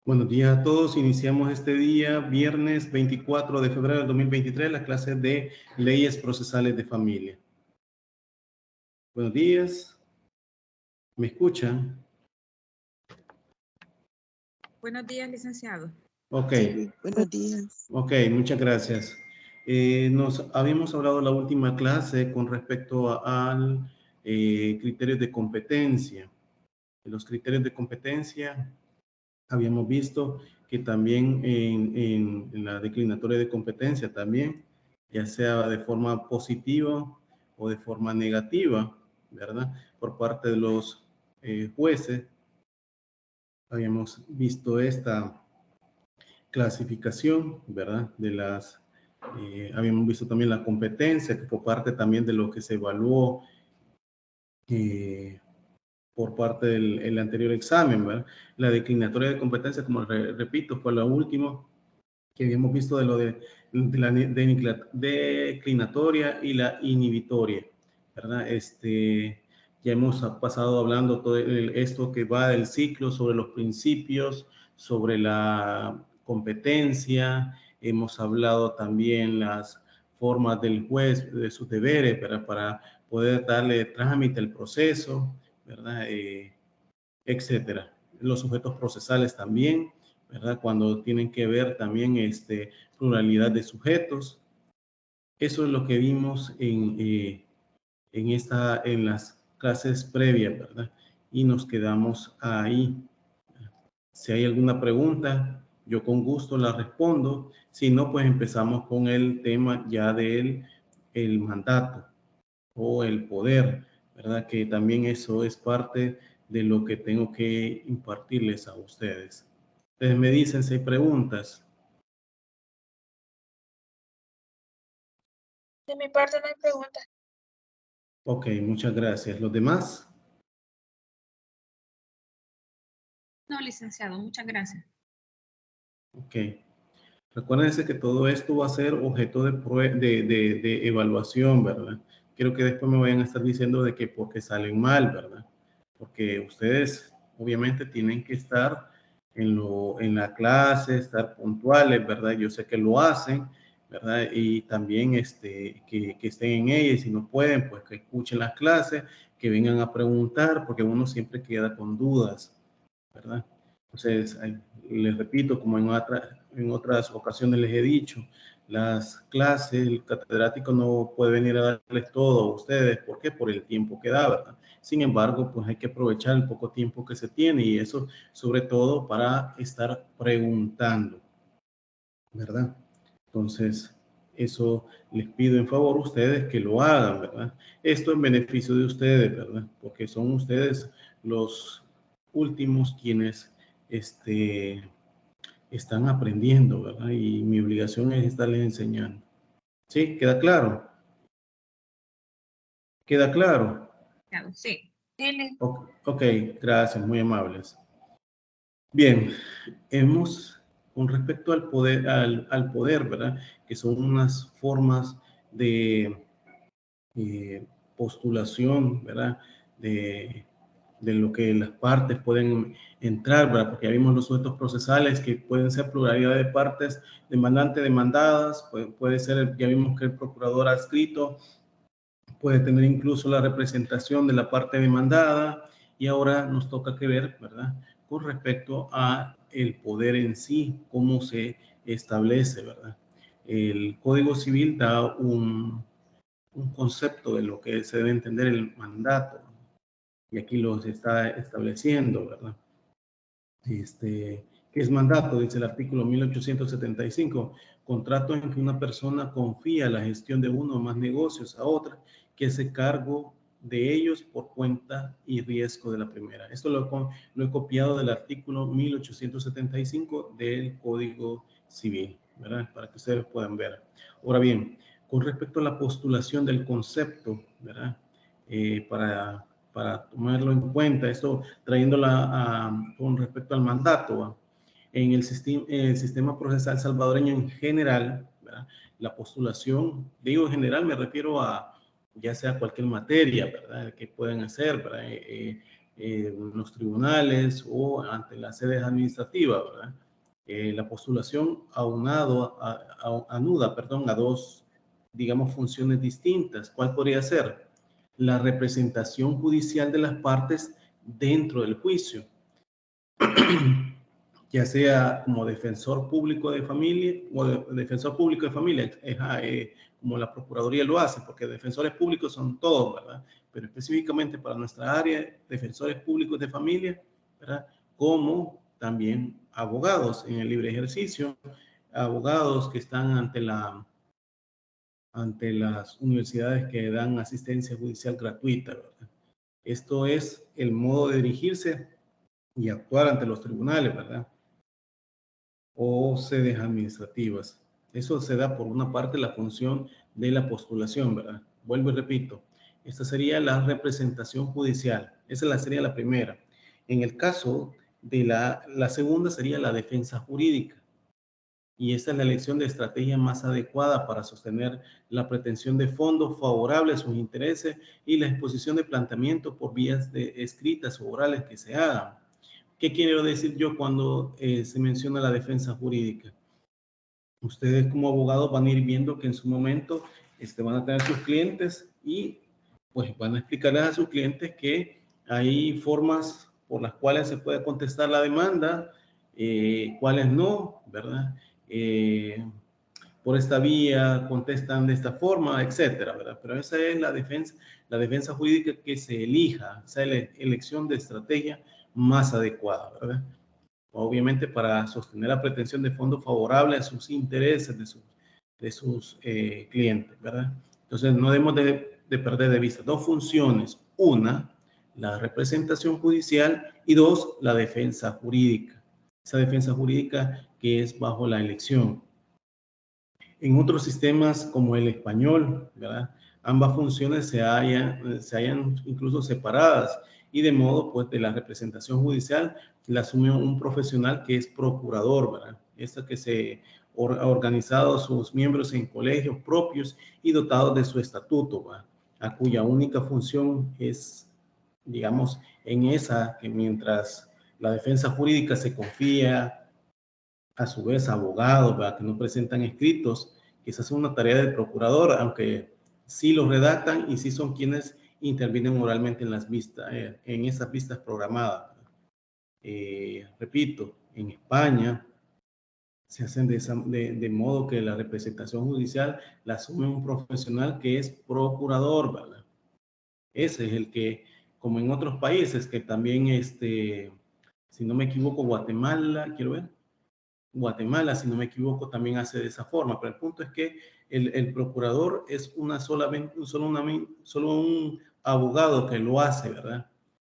Buenos días a todos. Iniciamos este día, viernes 24 de febrero del 2023, la clase de leyes procesales de familia. Buenos días. ¿Me escuchan? Buenos días, licenciado. Ok. Sí, buenos días. Ok, muchas gracias. Nos habíamos hablado la última clase con respecto al criterios de competencia. Los criterios de competencia habíamos visto que también en la declinatoria de competencia también, ya sea de forma positiva o de forma negativa, ¿verdad? Por parte de los jueces, habíamos visto esta clasificación, ¿verdad? Habíamos visto también la competencia, que fue parte también de lo que se evaluó por parte del anterior examen, ¿verdad? La declinatoria de competencia, como repito, fue lo último que habíamos visto de lo de la declinatoria y la inhibitoria, ¿verdad? Ya hemos pasado hablando todo esto que va del ciclo sobre los principios, sobre la competencia, hemos hablado también las formas del juez, de sus deberes, ¿verdad? Para poder darle trámite al proceso, ¿verdad? Etcétera. Los sujetos procesales también, ¿verdad? Cuando tienen que ver también pluralidad de sujetos. Eso es lo que vimos en las clases previas, ¿verdad? Y nos quedamos ahí. Si hay alguna pregunta, yo con gusto la respondo. Si no, pues empezamos con el tema ya del el mandato o el poder, ¿verdad? Que también eso es parte de lo que tengo que impartirles a ustedes. Ustedes me dicen si hay preguntas. De mi parte no hay preguntas. Ok, muchas gracias. ¿Los demás? No, licenciado, muchas gracias. Ok. Recuérdense que todo esto va a ser objeto de evaluación, ¿verdad? Quiero que después me vayan a estar diciendo de que porque salen mal, ¿verdad? Porque ustedes obviamente tienen que estar en la clase, estar puntuales, ¿verdad? Yo sé que lo hacen, ¿verdad? Y también que estén en ella y si no pueden, pues que escuchen las clases, que vengan a preguntar, porque uno siempre queda con dudas, ¿verdad? Entonces, les repito, como en otras ocasiones les he dicho, las clases, el catedrático no puede venir a darles todo a ustedes. ¿Por qué? Por el tiempo que da, ¿verdad? Sin embargo, pues hay que aprovechar el poco tiempo que se tiene y eso sobre todo para estar preguntando, ¿verdad? Entonces, eso les pido en favor a ustedes que lo hagan, ¿verdad? Esto en beneficio de ustedes, ¿verdad? Porque son ustedes los últimos quienes están aprendiendo, ¿verdad? Y mi obligación es estarles enseñando. ¿Sí? ¿Queda claro? ¿Queda claro? Sí. Ok, gracias, muy amables. Bien, con respecto al poder, al poder, ¿verdad? Que son unas formas de postulación, ¿verdad? De lo que las partes pueden entrar, ¿verdad? Porque ya vimos los sujetos procesales que pueden ser pluralidad de partes, demandante, demandadas, puede ser, ya vimos que el procurador adscrito puede tener incluso la representación de la parte demandada y ahora nos toca que ver, ¿verdad? Con respecto a el poder en sí, cómo se establece, ¿verdad? El Código Civil da un concepto de lo que se debe entender el mandato y aquí los está estableciendo, ¿verdad? ¿Qué es mandato? Dice el artículo 1875, contrato en que una persona confía la gestión de uno o más negocios a otra que se cargo de ellos por cuenta y riesgo de la primera. Esto lo he copiado del artículo 1875 del Código Civil, ¿verdad? Para que ustedes puedan ver. Ahora bien, con respecto a la postulación del concepto, ¿verdad? Para tomarlo en cuenta, esto trayéndola con respecto al mandato, en el sistema procesal salvadoreño en general, ¿verdad? La postulación, digo en general, me refiero a ya sea cualquier materia, ¿verdad?, que pueden hacer, ¿verdad?, en los tribunales o ante las sedes administrativas, ¿verdad? La postulación anuda, perdón, a dos, digamos, funciones distintas. ¿Cuál podría ser? La representación judicial de las partes dentro del juicio, ya sea como defensor público de familia o defensor público de familia, como la Procuraduría lo hace, porque defensores públicos son todos, ¿verdad? Pero específicamente para nuestra área, defensores públicos de familia, ¿verdad? Como también abogados en el libre ejercicio, abogados que están ante las universidades que dan asistencia judicial gratuita, ¿verdad? Esto es el modo de dirigirse y actuar ante los tribunales, ¿verdad?, o sedes administrativas. Eso se da por una parte la función de la postulación, ¿verdad? Vuelvo y repito, esta sería la representación judicial. Esa sería la primera. En el caso de la segunda sería la defensa jurídica. Y esta es la elección de estrategia más adecuada para sostener la pretensión de fondos favorables a sus intereses y la exposición de planteamientos por vías de escritas o orales que se hagan. ¿Qué quiero decir yo cuando se menciona la defensa jurídica? Ustedes como abogados van a ir viendo que en su momento van a tener sus clientes y pues van a explicarles a sus clientes que hay formas por las cuales se puede contestar la demanda, cuáles no, ¿verdad? Por esta vía contestan de esta forma, etcétera, ¿verdad? Pero esa es la defensa jurídica que se elija, esa es la elección de estrategia más adecuada, ¿verdad? Obviamente para sostener la pretensión de fondos favorables a sus intereses de sus clientes, ¿verdad? Entonces no debemos de perder de vista dos funciones. Una, la representación judicial y dos, la defensa jurídica. Esa defensa jurídica que es bajo la elección. En otros sistemas como el español, ¿verdad?, ambas funciones se hayan incluso separadas y de modo pues de la representación judicial la asume un profesional que es procurador, ¿verdad? Esta que se ha organizado sus miembros en colegios propios y dotados de su estatuto, ¿verdad?, a cuya única función es, digamos, en esa que mientras la defensa jurídica se confía a su vez abogados, ¿verdad?, que no presentan escritos, que esa es una tarea del procurador, aunque sí los redactan y sí son quienes intervienen oralmente en las vistas, en esas vistas programadas. Repito, en España se hacen de modo que la representación judicial la asume un profesional que es procurador, ¿verdad? Ese es el que, como en otros países, que también, si no me equivoco, Guatemala, quiero ver, Guatemala, si no me equivoco, también hace de esa forma, pero el punto es que el procurador es solo un abogado que lo hace, ¿verdad?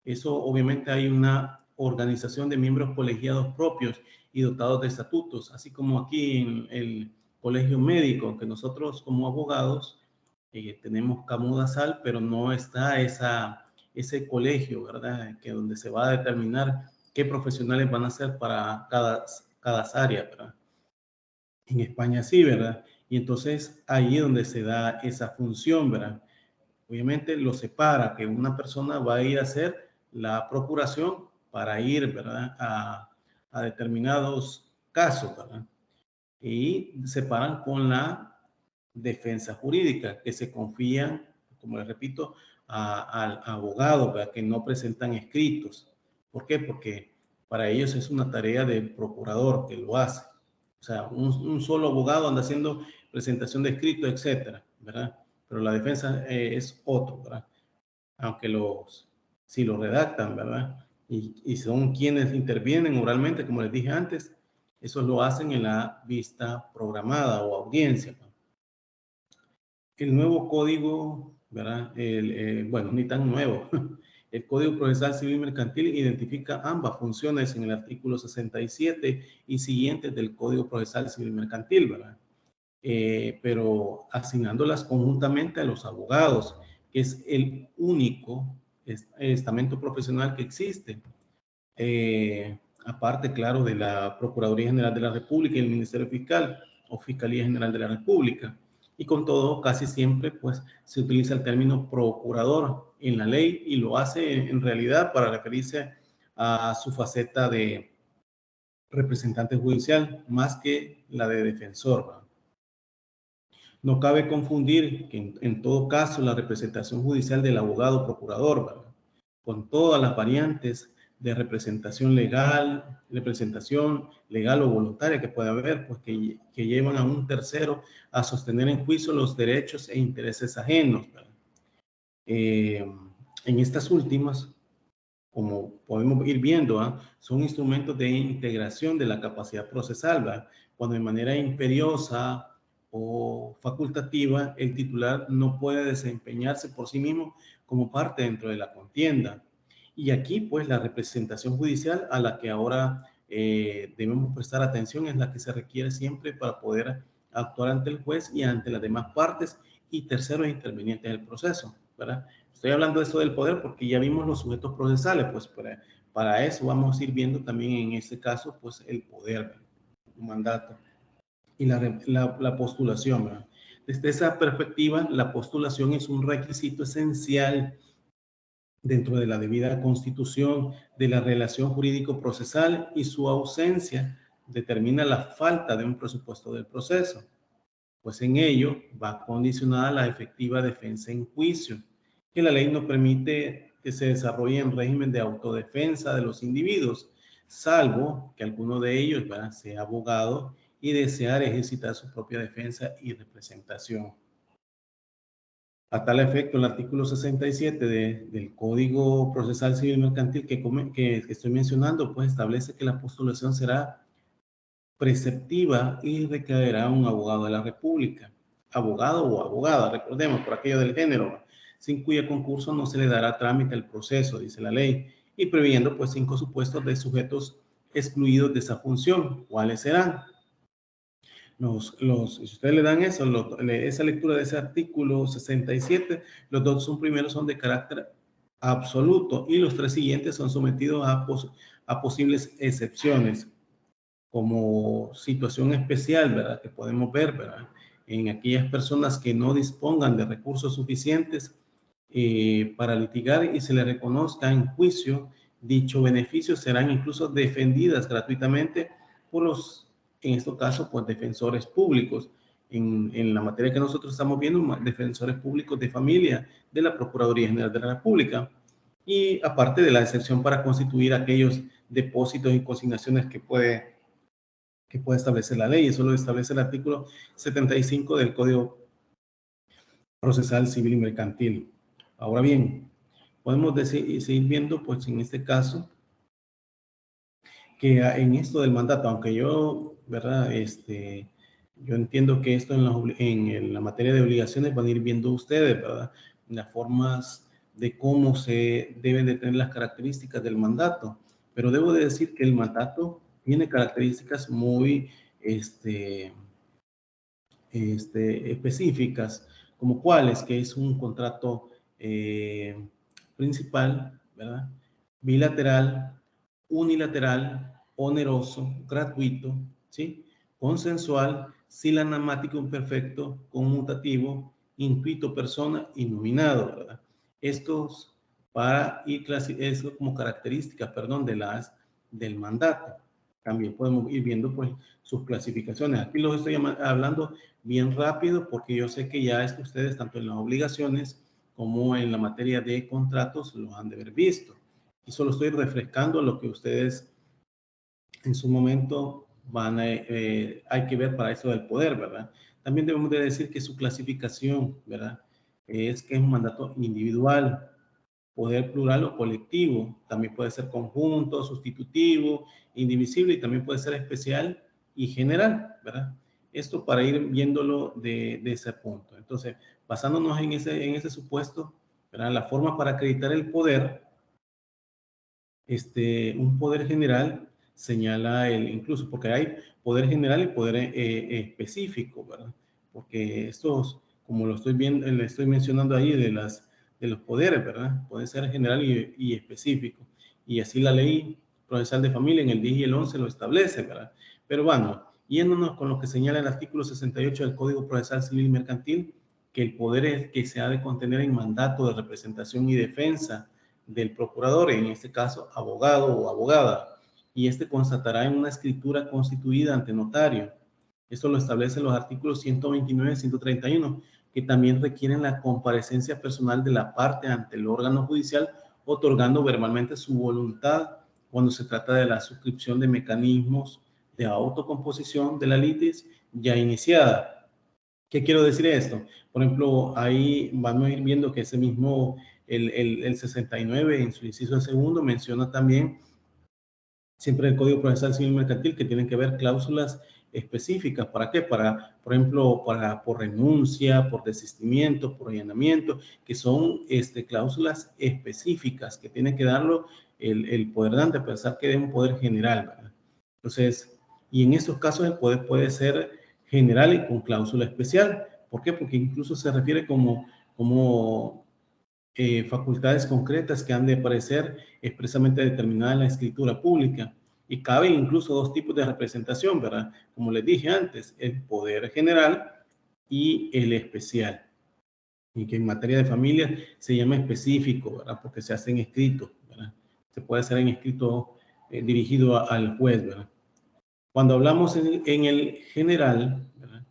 Eso obviamente hay una organización de miembros colegiados propios y dotados de estatutos, así como aquí en el colegio médico, que nosotros como abogados tenemos Camudasal, pero no está ese colegio, ¿verdad?, que donde se va a determinar qué profesionales van a ser para cada área, ¿verdad? En España sí, ¿verdad? Y entonces ahí es donde se da esa función, ¿verdad? Obviamente lo separa, que una persona va a ir a hacer la procuración para ir, ¿verdad?, a determinados casos, ¿verdad? Y separan con la defensa jurídica, que se confían, como les repito, al abogado, ¿verdad?, que no presentan escritos. ¿Por qué? Porque para ellos es una tarea del procurador que lo hace. O sea, un solo abogado anda haciendo presentación de escrito, etcétera, ¿verdad? Pero la defensa es otro, ¿verdad? Aunque si lo redactan, ¿verdad? Y son quienes intervienen oralmente, como les dije antes, eso lo hacen en la vista programada o audiencia, ¿no? El nuevo código, ¿verdad? Bueno, ni tan nuevo. El Código Procesal Civil Mercantil identifica ambas funciones en el artículo 67 y siguientes del Código Procesal Civil Mercantil, ¿verdad? Pero asignándolas conjuntamente a los abogados, que es el único estamento profesional que existe. Aparte, claro, de la Procuraduría General de la República y el Ministerio Fiscal o Fiscalía General de la República. Y con todo, casi siempre, pues, se utiliza el término procurador en la ley y lo hace en realidad para referirse a su faceta de representante judicial más que la de defensor, ¿verdad? No cabe confundir que en todo caso la representación judicial del abogado procurador, ¿verdad?, con todas las variantes de representación legal o voluntaria que puede haber, pues que llevan a un tercero a sostener en juicio los derechos e intereses ajenos, ¿verdad? En estas últimas, como podemos ir viendo, son instrumentos de integración de la capacidad procesal, ¿verdad? Cuando de manera imperiosa o facultativa el titular no puede desempeñarse por sí mismo como parte dentro de la contienda. Y aquí, pues, la representación judicial a la que ahora debemos prestar atención es la que se requiere siempre para poder actuar ante el juez y ante las demás partes y terceros intervinientes del proceso, ¿verdad? Estoy hablando de eso del poder porque ya vimos los sujetos procesales, pues para eso vamos a ir viendo también en este caso, pues el poder, el mandato y la postulación, ¿verdad? Desde esa perspectiva, la postulación es un requisito esencial dentro de la debida constitución de la relación jurídico-procesal y su ausencia determina la falta de un presupuesto del proceso, pues en ello va condicionada la efectiva defensa en juicio, que la ley no permite que se desarrolle en régimen de autodefensa de los individuos, salvo que alguno de ellos sea abogado y desear ejercitar su propia defensa y representación. A tal efecto, el artículo 67 del Código Procesal Civil Mercantil que estoy mencionando, pues establece que la postulación será preceptiva y recaerá un abogado de la República, abogado o abogada, recordemos, por aquello del género, sin cuya concurso no se le dará trámite al proceso, dice la ley, y previendo pues 5 supuestos de sujetos excluidos de esa función. ¿Cuáles serán? Si ustedes le dan eso, esa lectura de ese artículo 67, los 2 primeros son de carácter absoluto y los 3 siguientes son sometidos a posibles excepciones, como situación especial, ¿verdad?, que podemos ver, ¿verdad?, en aquellas personas que no dispongan de recursos suficientes para litigar y se le reconozca en juicio dicho beneficio, serán incluso defendidas gratuitamente por los, en este caso, pues defensores públicos. En la materia que nosotros estamos viendo, defensores públicos de familia de la Procuraduría General de la República. Y aparte de la excepción para constituir aquellos depósitos y consignaciones que puede establecer la ley. Eso lo establece el artículo 75 del Código Procesal Civil y Mercantil. Ahora bien, podemos seguir viendo, pues en este caso, que en esto del mandato, aunque yo, ¿verdad? Yo entiendo que esto en la materia de obligaciones van a ir viendo ustedes, ¿verdad?, las formas de cómo se deben de tener las características del mandato. Pero debo de decir que el mandato tiene características muy específicas, como cuáles, que es un contrato principal, ¿verdad?, bilateral, unilateral, oneroso, gratuito, ¿sí?, consensual, silanamático imperfecto, conmutativo, intuito persona y nominado, ¿verdad? Estos eso como características, perdón, del mandato. También podemos ir viendo, pues, sus clasificaciones. Aquí los estoy hablando bien rápido porque yo sé que ya esto ustedes, tanto en las obligaciones como en la materia de contratos, lo han de haber visto. Y solo estoy refrescando lo que ustedes en su momento hay que ver para eso del poder, ¿verdad? También debemos de decir que su clasificación, ¿verdad?, es que es un mandato individual, poder plural o colectivo. También puede ser conjunto, sustitutivo, indivisible y también puede ser especial y general, ¿verdad? Esto para ir viéndolo de ese punto. Entonces, basándonos en ese supuesto, ¿verdad?, la forma para acreditar el poder, un poder general señala incluso porque hay poder general y poder específico, ¿verdad? Porque estos, como lo estoy viendo, le estoy mencionando ahí de los poderes, ¿verdad? Puede ser general y específico. Y así la ley procesal de familia en el 10 y el 11 lo establece, ¿verdad? Pero bueno, Yéndonos con lo que señala el artículo 68 del Código Procesal Civil y Mercantil, que el poder es que se ha de contener en mandato de representación y defensa del procurador, en este caso abogado o abogada, y este constatará en una escritura constituida ante notario. Esto lo establecen los artículos 129 y 131, que también requieren la comparecencia personal de la parte ante el órgano judicial, otorgando verbalmente su voluntad cuando se trata de la suscripción de mecanismos de autocomposición de la litis ya iniciada. ¿Qué quiero decir esto? Por ejemplo, ahí vamos a ir viendo que ese mismo, el 69 en su inciso segundo menciona también siempre el Código Procesal Civil Mercantil que tienen que ver cláusulas específicas. ¿Para qué? Para, por ejemplo, por renuncia, por desistimiento, por allanamiento, que son cláusulas específicas que tiene que darlo el poder dante, a pesar que es un poder general, ¿verdad? Entonces, y en estos casos el poder puede ser general y con cláusula especial. ¿Por qué? Porque incluso se refiere como facultades concretas que han de aparecer expresamente determinadas en la escritura pública. Y caben incluso dos tipos de representación, ¿verdad? Como les dije antes, el poder general y el especial. Y que en materia de familia se llama específico, ¿verdad? Porque se hace en escrito, ¿verdad? Se puede hacer en escrito dirigido al juez, ¿verdad? Cuando hablamos en el general, ¿verdad?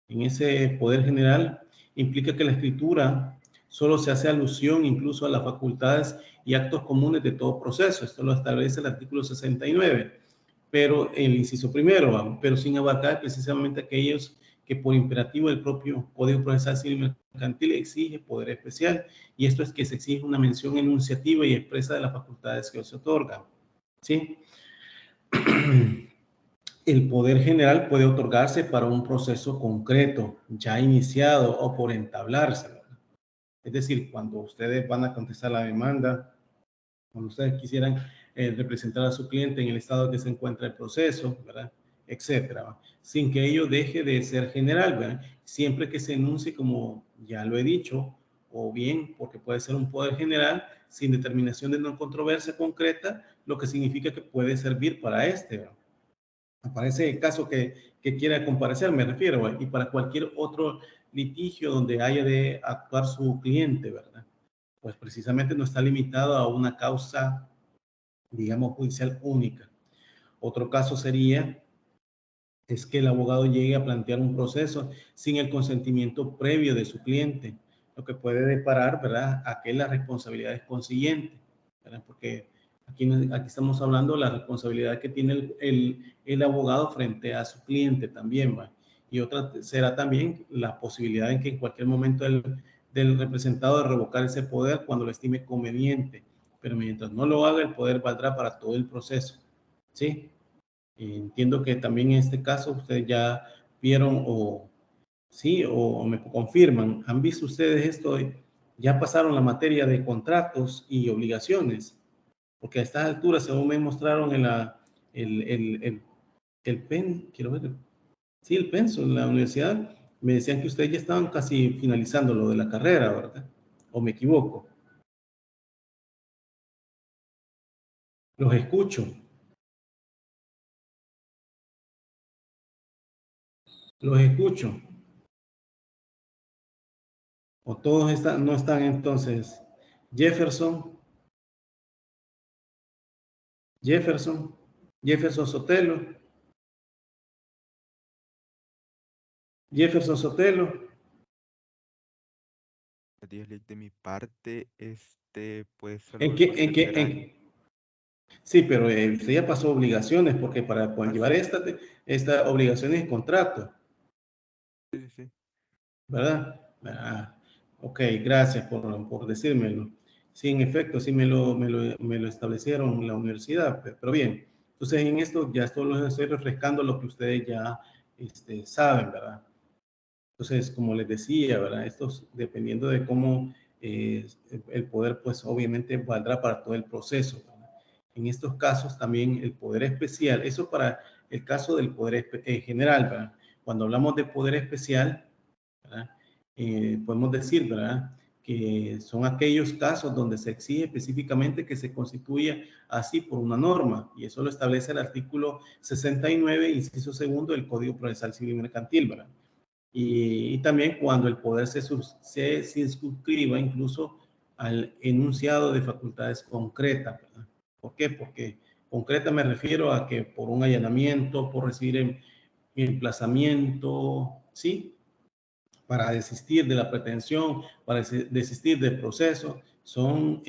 En ese poder general, implica que la escritura solo se hace alusión incluso a las facultades y actos comunes de todo proceso. Esto lo establece el artículo 69, pero el inciso primero, pero sin abarcar precisamente aquellos que por imperativo del propio Código Procesal Civil Mercantil exige poder especial, y esto es que se exige una mención enunciativa y expresa de las facultades que se otorgan, ¿sí? El poder general puede otorgarse para un proceso concreto, ya iniciado o por entablarse. Es decir, cuando ustedes van a contestar la demanda, cuando ustedes quisieran representar a su cliente en el estado que se encuentra el proceso, ¿verdad? Etcétera, ¿va? Sin que ello deje de ser general, ¿verdad? Siempre que se enuncie, como ya lo he dicho, o bien porque puede ser un poder general sin determinación de no controversia concreta, lo que significa que puede servir para ¿verdad? Para ese caso que quiera comparecer, me refiero, y para cualquier otro litigio donde haya de actuar su cliente, ¿verdad? Pues precisamente no está limitado a una causa, digamos, judicial única. Otro caso sería es que el abogado llegue a plantear un proceso sin el consentimiento previo de su cliente, lo que puede deparar, ¿verdad?, a que la responsabilidad es consiguiente, ¿verdad? Porque aquí estamos hablando de la responsabilidad que tiene el abogado frente a su cliente también, ¿va? Y otra será también la posibilidad en que en cualquier momento del representado de revocar ese poder cuando lo estime conveniente, pero mientras no lo haga, el poder valdrá para todo el proceso, ¿sí? Entiendo que también en este caso ustedes ya vieron o sí o me confirman. ¿Han visto ustedes esto? Ya pasaron la materia de contratos y obligaciones, porque a estas alturas, según me mostraron en el PEN, quiero ver, sí, el PENSO en la universidad, me decían que ustedes ya estaban casi finalizando lo de la carrera, ¿verdad? ¿O me equivoco? Los escucho, los escucho. O todos están, no están entonces. Jefferson, Jefferson, Jefferson Sotelo, Jefferson Sotelo. Días, Lick, de mi parte, pues ¿En solo qué, por en ser qué, general. en? Sí, pero usted ya pasó obligaciones porque para poder Ah, llevar sí, esta obligación es contrato, sí, sí, sí. ¿verdad? Ah, ok, gracias por decírmelo. Sí, en efecto, sí me lo establecieron en la universidad, pero bien. Entonces, en esto ya solo estoy refrescando lo que ustedes ya saben, ¿verdad? Entonces, como les decía, ¿verdad? Estos, dependiendo de cómo el poder, pues obviamente valdrá para todo el proceso, ¿verdad? En estos casos también el poder especial, eso para el caso del poder general, ¿verdad? Cuando hablamos de poder especial, ¿verdad? Podemos decir, ¿verdad? que son aquellos casos donde se exige específicamente que se constituya así por una norma, y eso lo establece el artículo 69, inciso segundo del Código Procesal Civil Mercantil, ¿verdad? Y también cuando el poder se circunscriba incluso al enunciado de facultades concretas, ¿verdad? ¿Por qué? Porque concreta me refiero a que por un allanamiento, por recibir emplazamiento, ¿sí? Para desistir de la pretensión, para desistir del proceso, son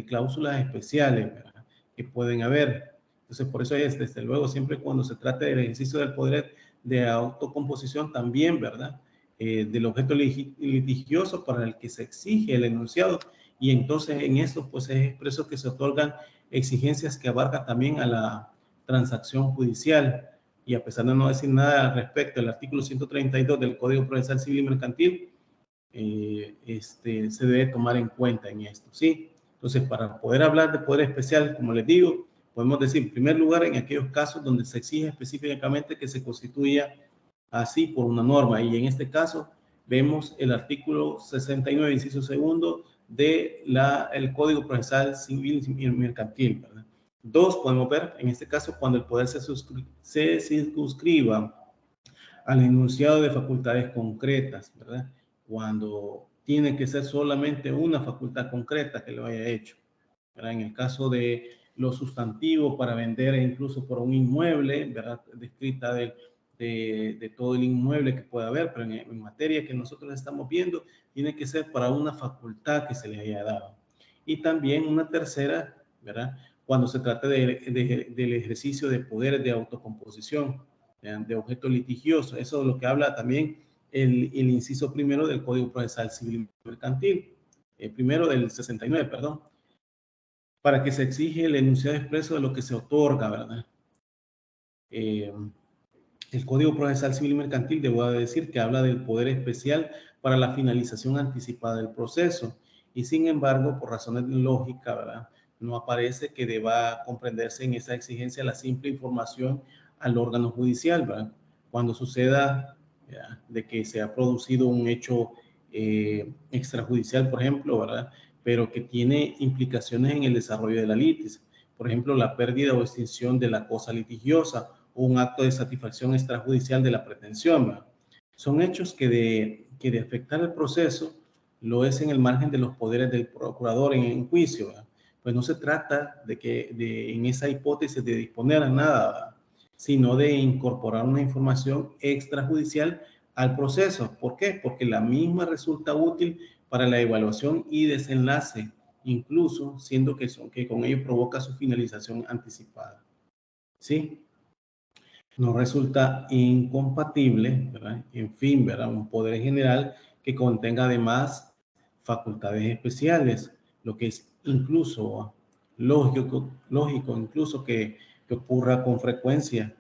cláusulas especiales, ¿verdad?, que pueden haber. Entonces, por eso es, desde luego, siempre cuando se trate del ejercicio del poder de autocomposición también, ¿verdad?, del objeto litigioso para el que se exige el enunciado, y entonces en esto pues es expreso que se otorgan exigencias que abarcan también a la transacción judicial. Y a pesar de no decir nada al respecto, el artículo 132 del Código Procesal Civil y Mercantil se debe tomar en cuenta en esto, ¿sí? Entonces, para poder hablar de poder especial, como les digo, podemos decir, en primer lugar, en aquellos casos donde se exige específicamente que se constituya así por una norma, y en este caso vemos el artículo 69, inciso segundo, del Código Procesal Civil y Mercantil, ¿verdad? Dos, podemos ver, en este caso, cuando el poder se circunscriba al enunciado de facultades concretas, ¿verdad? Cuando tiene que ser solamente una facultad concreta que lo haya hecho, ¿verdad? En el caso de los sustantivos para vender incluso por un inmueble, ¿verdad?, descrita de todo el inmueble que pueda haber, pero en materia que nosotros estamos viendo, tiene que ser para una facultad que se le haya dado. Y también una tercera, ¿verdad?, cuando se trata del ejercicio de poderes de autocomposición, de objeto litigioso. Eso es lo que habla también el inciso primero del Código Procesal Civil Mercantil, primero del 69, perdón, para que se exige el enunciado expreso de lo que se otorga, ¿verdad? El Código Procesal Civil y Mercantil, debo decir que habla del poder especial para la finalización anticipada del proceso, y sin embargo, por razones lógicas, ¿verdad?, no aparece que deba comprenderse en esa exigencia la simple información al órgano judicial, ¿verdad? Cuando suceda, ¿verdad?, de que se ha producido un hecho extrajudicial, por ejemplo, ¿verdad?, pero que tiene implicaciones en el desarrollo de la litis. Por ejemplo, la pérdida o extinción de la cosa litigiosa, o un acto de satisfacción extrajudicial de la pretensión, ¿verdad? Son hechos que de afectar el proceso lo es en el margen de los poderes del procurador en juicio, ¿verdad? Pues no se trata en esa hipótesis de disponer nada, ¿verdad?, sino de incorporar una información extrajudicial al proceso. ¿Por qué? Porque la misma resulta útil para la evaluación y desenlace, incluso siendo que con ello provoca su finalización anticipada, ¿sí? No resulta incompatible, ¿verdad?, en fin, ¿verdad?, un poder general que contenga además facultades especiales, lo que es incluso lógico incluso que ocurra con frecuencia,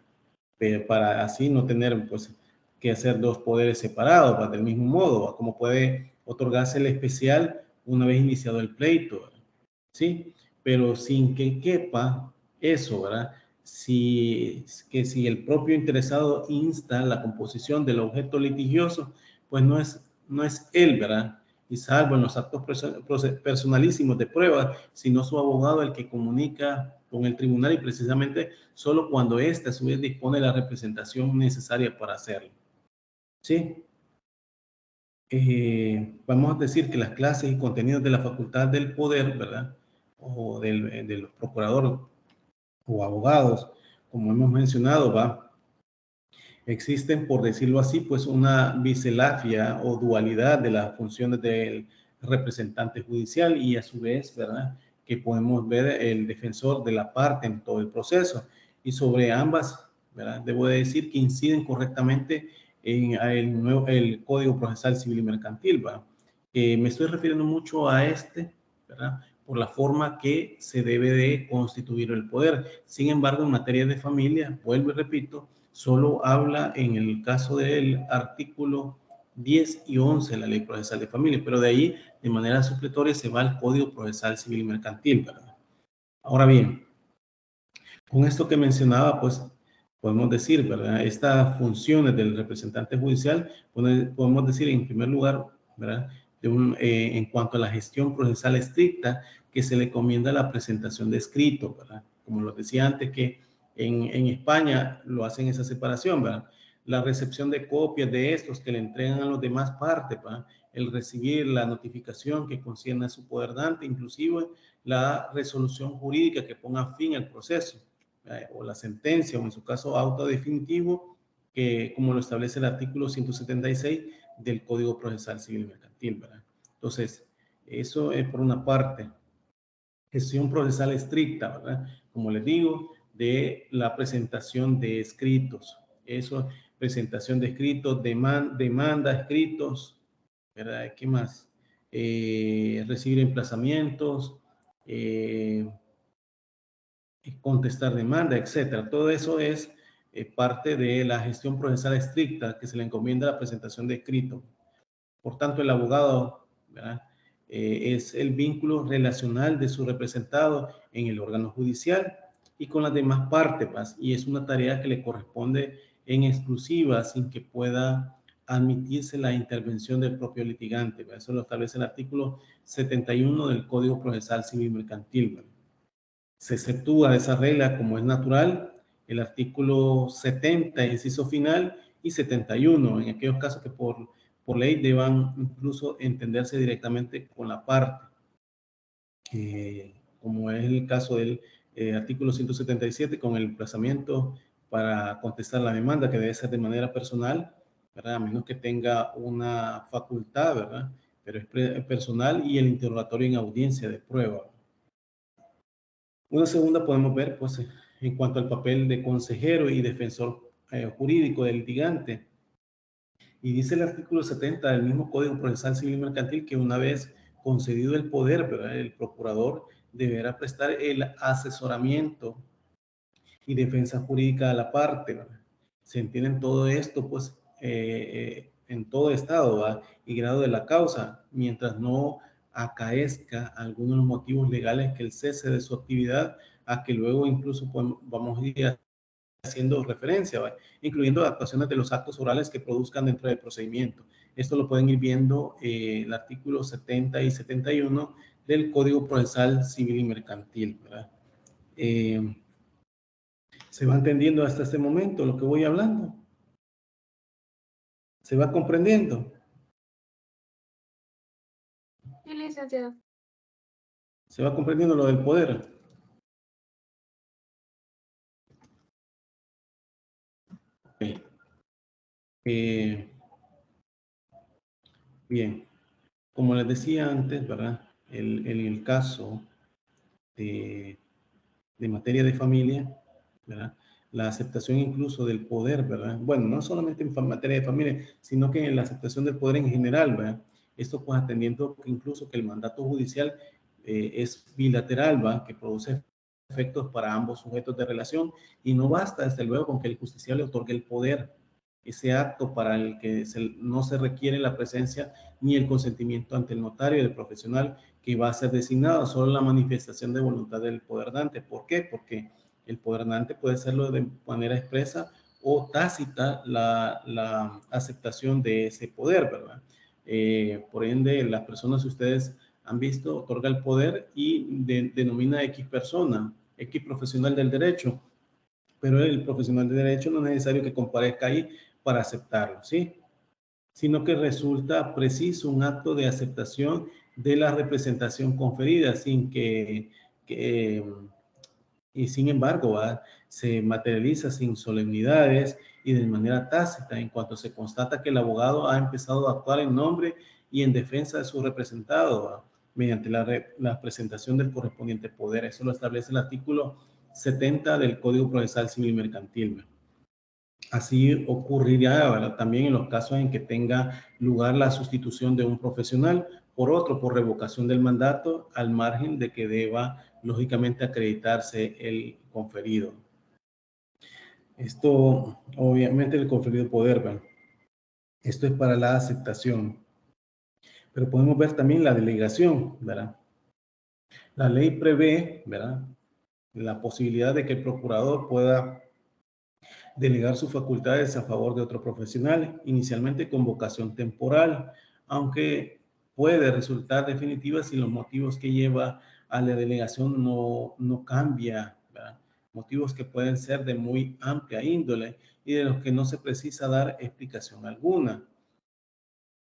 pero para así no tener pues que hacer dos poderes separados, ¿verdad?, del mismo modo, como puede otorgarse el especial una vez iniciado el pleito, ¿verdad?, ¿sí? Pero sin que quepa eso, ¿verdad? Si el propio interesado insta la composición del objeto litigioso, pues no es él, ¿verdad?, y salvo en los actos personalísimos de prueba, sino su abogado el que comunica con el tribunal, y precisamente solo cuando éste a su vez dispone de la representación necesaria para hacerlo, ¿sí? Vamos a decir que las clases y contenidos de la facultad del poder, ¿verdad?, o de los procuradores o abogados, como hemos mencionado, existen, por decirlo así, pues una biselafia o dualidad de las funciones del representante judicial, y a su vez, ¿verdad?, que podemos ver el defensor de la parte en todo el proceso. Y sobre ambas, ¿verdad?, debo decir que inciden correctamente en el Código Procesal Civil y Mercantil, ¿verdad? Me estoy refiriendo mucho a ¿verdad?, por la forma que se debe de constituir el poder. Sin embargo, en materia de familia, vuelvo y repito, solo habla en el caso del artículo 10 y 11 de la Ley Procesal de Familia, pero de ahí, de manera supletoria, se va al Código Procesal Civil y Mercantil, ¿verdad? Ahora bien, con esto que mencionaba, pues, podemos decir, ¿verdad?, estas funciones del representante judicial, podemos decir, en primer lugar, ¿verdad?, en cuanto a la gestión procesal estricta que se le encomienda la presentación de escritos, ¿verdad? Como lo decía antes, que en España lo hacen esa separación, ¿verdad? La recepción de copias de estos que le entregan a los demás partes, ¿verdad? El recibir la notificación que concierne a su poder dante, inclusive la resolución jurídica que ponga fin al proceso, o la sentencia, o en su caso auto definitivo, que como lo establece el artículo 176 del Código Procesal Civil y Mercantil, ¿verdad? Entonces, eso es por una parte. Gestión procesal estricta, ¿verdad? Como les digo, de la presentación de escritos. Eso, presentación de escritos, demanda, escritos, ¿verdad? ¿Qué más? Recibir emplazamientos, contestar demanda, etcétera. Todo eso es parte de la gestión procesal estricta que se le encomienda la presentación de escritos. Por tanto, el abogado, ¿verdad? Es el vínculo relacional de su representado en el órgano judicial y con las demás partes, ¿verdad? Y es una tarea que le corresponde en exclusiva sin que pueda admitirse la intervención del propio litigante, ¿verdad? Eso lo establece el artículo 71 del Código Procesal Civil Mercantil, ¿verdad? Se exceptúa de esa regla, como es natural, el artículo 70, inciso final, y 71, en aquellos casos que por ley deban incluso entenderse directamente con la parte, como es el caso del artículo 177, con el emplazamiento para contestar la demanda, que debe ser de manera personal, ¿verdad? A menos que tenga una facultad, ¿verdad? Pero es personal, y el interrogatorio en audiencia de prueba. Una segunda podemos ver, pues, en cuanto al papel de consejero y defensor jurídico del litigante. Y dice el artículo 70 del mismo Código Procesal Civil y Mercantil que una vez concedido el poder, ¿verdad? El procurador deberá prestar el asesoramiento y defensa jurídica a la parte, ¿verdad? Se entiende todo esto, pues, en todo estado, ¿verdad? Y grado de la causa, mientras no acaezca algunos de los motivos legales que el cese de su actividad, a que luego incluso vamos a ir haciendo referencia, ¿vale? Incluyendo adaptaciones de los actos orales que produzcan dentro del procedimiento. Esto lo pueden ir viendo el artículo 70 y 71 del Código Procesal Civil y Mercantil, ¿verdad? ¿Se va entendiendo hasta este momento lo que voy hablando? ¿Se va comprendiendo? Sí, licenciado. ¿Se va comprendiendo lo del poder? Okay. Bien, como les decía antes, ¿verdad? En el caso de materia de familia, ¿verdad? La aceptación incluso del poder, ¿verdad? Bueno, no solamente en materia de familia, sino que en la aceptación del poder en general, ¿verdad? Esto pues atendiendo que incluso que el mandato judicial es bilateral, ¿va? Que produce efectos para ambos sujetos de relación, y no basta, desde luego, con que el justiciable otorgue el poder, ese acto para el que no se requiere la presencia ni el consentimiento ante el notario del profesional que va a ser designado, solo la manifestación de voluntad del poder dante. ¿Por qué? Porque el poder dante puede serlo de manera expresa o tácita la aceptación de ese poder, ¿verdad? Por ende, las personas que ustedes han visto otorga el poder y denomina X persona, X profesional del derecho, pero el profesional de derecho no es necesario que comparezca ahí para aceptarlo, ¿sí? Sino que resulta preciso un acto de aceptación de la representación conferida sin y sin embargo, se materializa sin solemnidades y de manera tácita en cuanto se constata que el abogado ha empezado a actuar en nombre y en defensa de su representado, ¿va? Mediante la presentación del correspondiente poder. Eso lo establece el artículo 70 del Código Procesal Civil Mercantil, ¿va? Así ocurrirá, ¿verdad? También en los casos en que tenga lugar la sustitución de un profesional por otro, por revocación del mandato, al margen de que deba, lógicamente, acreditarse el conferido. Esto, obviamente, el conferido poder, ¿verdad? Esto es para la aceptación. Pero podemos ver también la delegación, ¿verdad? La ley prevé, ¿verdad?, la posibilidad de que el procurador pueda delegar sus facultades a favor de otro profesional, inicialmente con vocación temporal, aunque puede resultar definitiva si los motivos que lleva a la delegación no cambia, ¿verdad? Motivos que pueden ser de muy amplia índole y de los que no se precisa dar explicación alguna.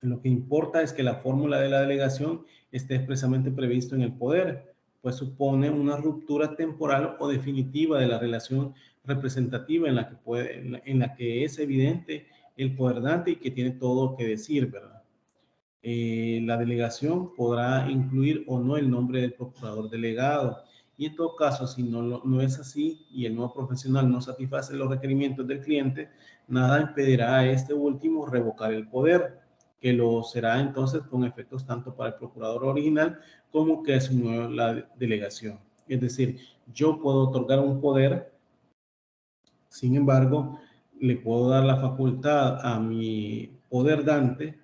Lo que importa es que la fórmula de la delegación esté expresamente previsto en el poder, pues supone una ruptura temporal o definitiva de la relación representativa en la que es evidente el poder dante y que tiene todo que decir, ¿verdad? La delegación podrá incluir o no el nombre del procurador delegado. Y en todo caso, si no es así y el nuevo profesional no satisface los requerimientos del cliente, nada impedirá a este último revocar el poder, que lo será entonces con efectos tanto para el procurador original como que asumió la delegación. Es decir, yo puedo otorgar un poder, sin embargo, le puedo dar la facultad a mi poder dante,